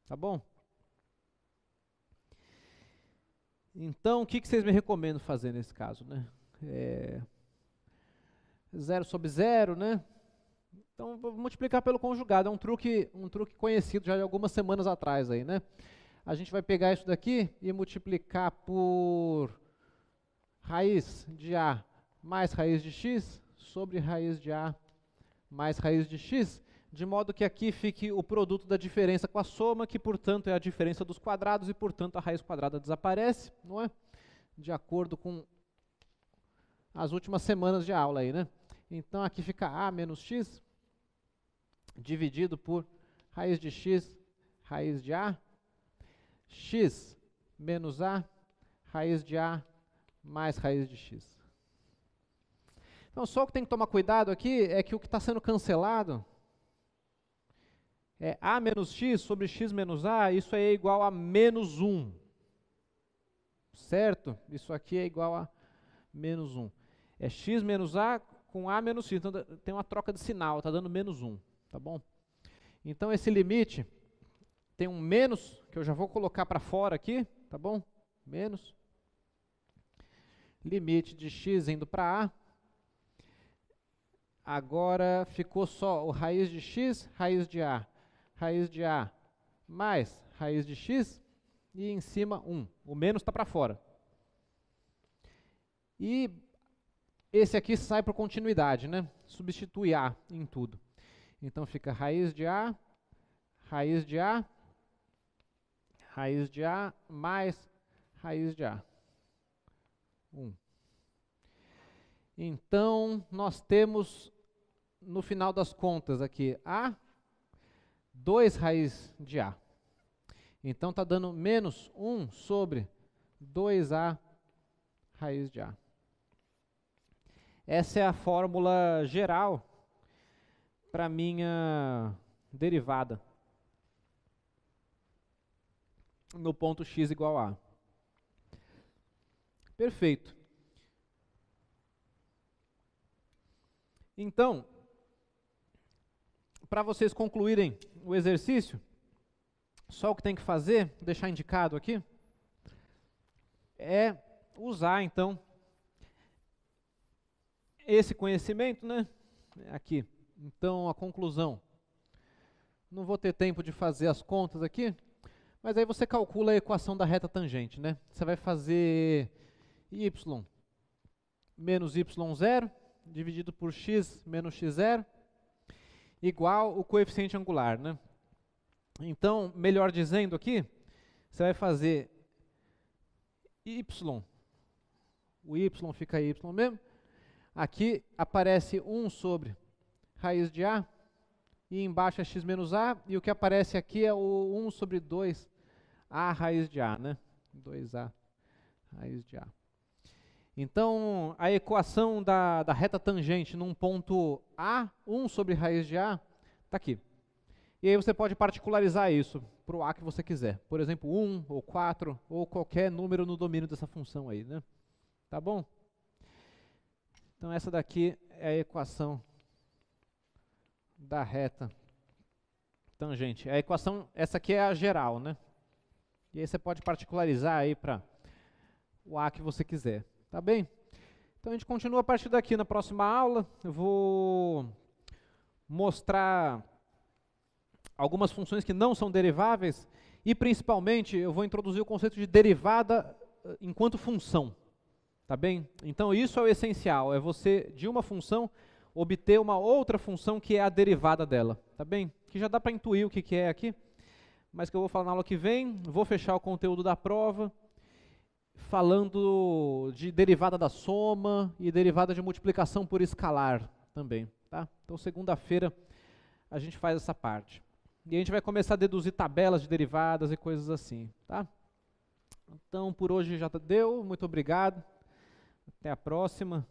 Tá bom? Então, o que vocês me recomendam fazer nesse caso, né? 0 sobre 0, né? Então, vou multiplicar pelo conjugado. É um truque conhecido já de algumas semanas atrás aí, né? A gente vai pegar isso daqui e multiplicar por raiz de a mais raiz de x sobre raiz de a mais raiz de x, de modo que aqui fique o produto da diferença com a soma, que, portanto, é a diferença dos quadrados, e, portanto, a raiz quadrada desaparece, não é? De acordo com as últimas semanas de aula aí, né? Então, aqui fica a menos x, dividido por raiz de x, raiz de a, x menos a, raiz de a, mais raiz de x. Então, só o que tem que tomar cuidado aqui é que o que está sendo cancelado é a menos x sobre x menos a, isso aí é igual a menos 1. Certo? Isso aqui é igual a menos 1. É x menos a com a menos x. Então, tem uma troca de sinal, está dando menos 1. Tá bom? Então, esse limite tem um menos, que eu já vou colocar para fora aqui, tá bom? Menos. Limite de x indo para a. Agora ficou só o raiz de x, raiz de a mais raiz de x, e em cima 1. O menos está para fora. E esse aqui sai por continuidade, né? Substitui a em tudo. Então fica raiz de a mais raiz de a. 1. Então, nós temos, no final das contas aqui, a 2 raiz de a. Então, está dando menos 1 sobre 2a raiz de a. Essa é a fórmula geral para a minha derivada no ponto x igual a. Perfeito. Então, para vocês concluírem o exercício, só o que tem que fazer, deixar indicado aqui, é usar, então, esse conhecimento, né, aqui. Então, a conclusão. Não vou ter tempo de fazer as contas aqui, mas aí você calcula a equação da reta tangente, né? Você vai fazer y menos y0 dividido por x menos x0 igual o coeficiente angular, né? Então, melhor dizendo aqui, você vai fazer y, o y fica y mesmo, aqui aparece 1 sobre raiz de a, e embaixo é x menos a, e o que aparece aqui é o 1 sobre 2a raiz de a, né? 2a raiz de a. Então, a equação da reta tangente num ponto A, 1 sobre raiz de A, está aqui. E aí você pode particularizar isso para o A que você quiser. Por exemplo, 1 ou 4 ou qualquer número no domínio dessa função aí, né? Tá bom? Então, essa daqui é a equação da reta tangente. A equação, essa aqui é a geral, né? E aí você pode particularizar aí para o A que você quiser. Tá bem? Então, Então a gente continua a partir daqui. Na próxima aula eu vou mostrar algumas funções que não são deriváveis e principalmente eu vou introduzir o conceito de derivada enquanto função, tá bem? Então isso é o essencial, é você de uma função obter uma outra função que é a derivada dela, tá bem? Que já dá para intuir o que é aqui, mas que eu vou falar na aula que vem. Vou fechar o conteúdo da prova falando de derivada da soma e derivada de multiplicação por escalar também, tá? Então segunda-feira a gente faz essa parte. E a gente vai começar a deduzir tabelas de derivadas e coisas assim, tá? Então por hoje já deu, muito obrigado, até a próxima.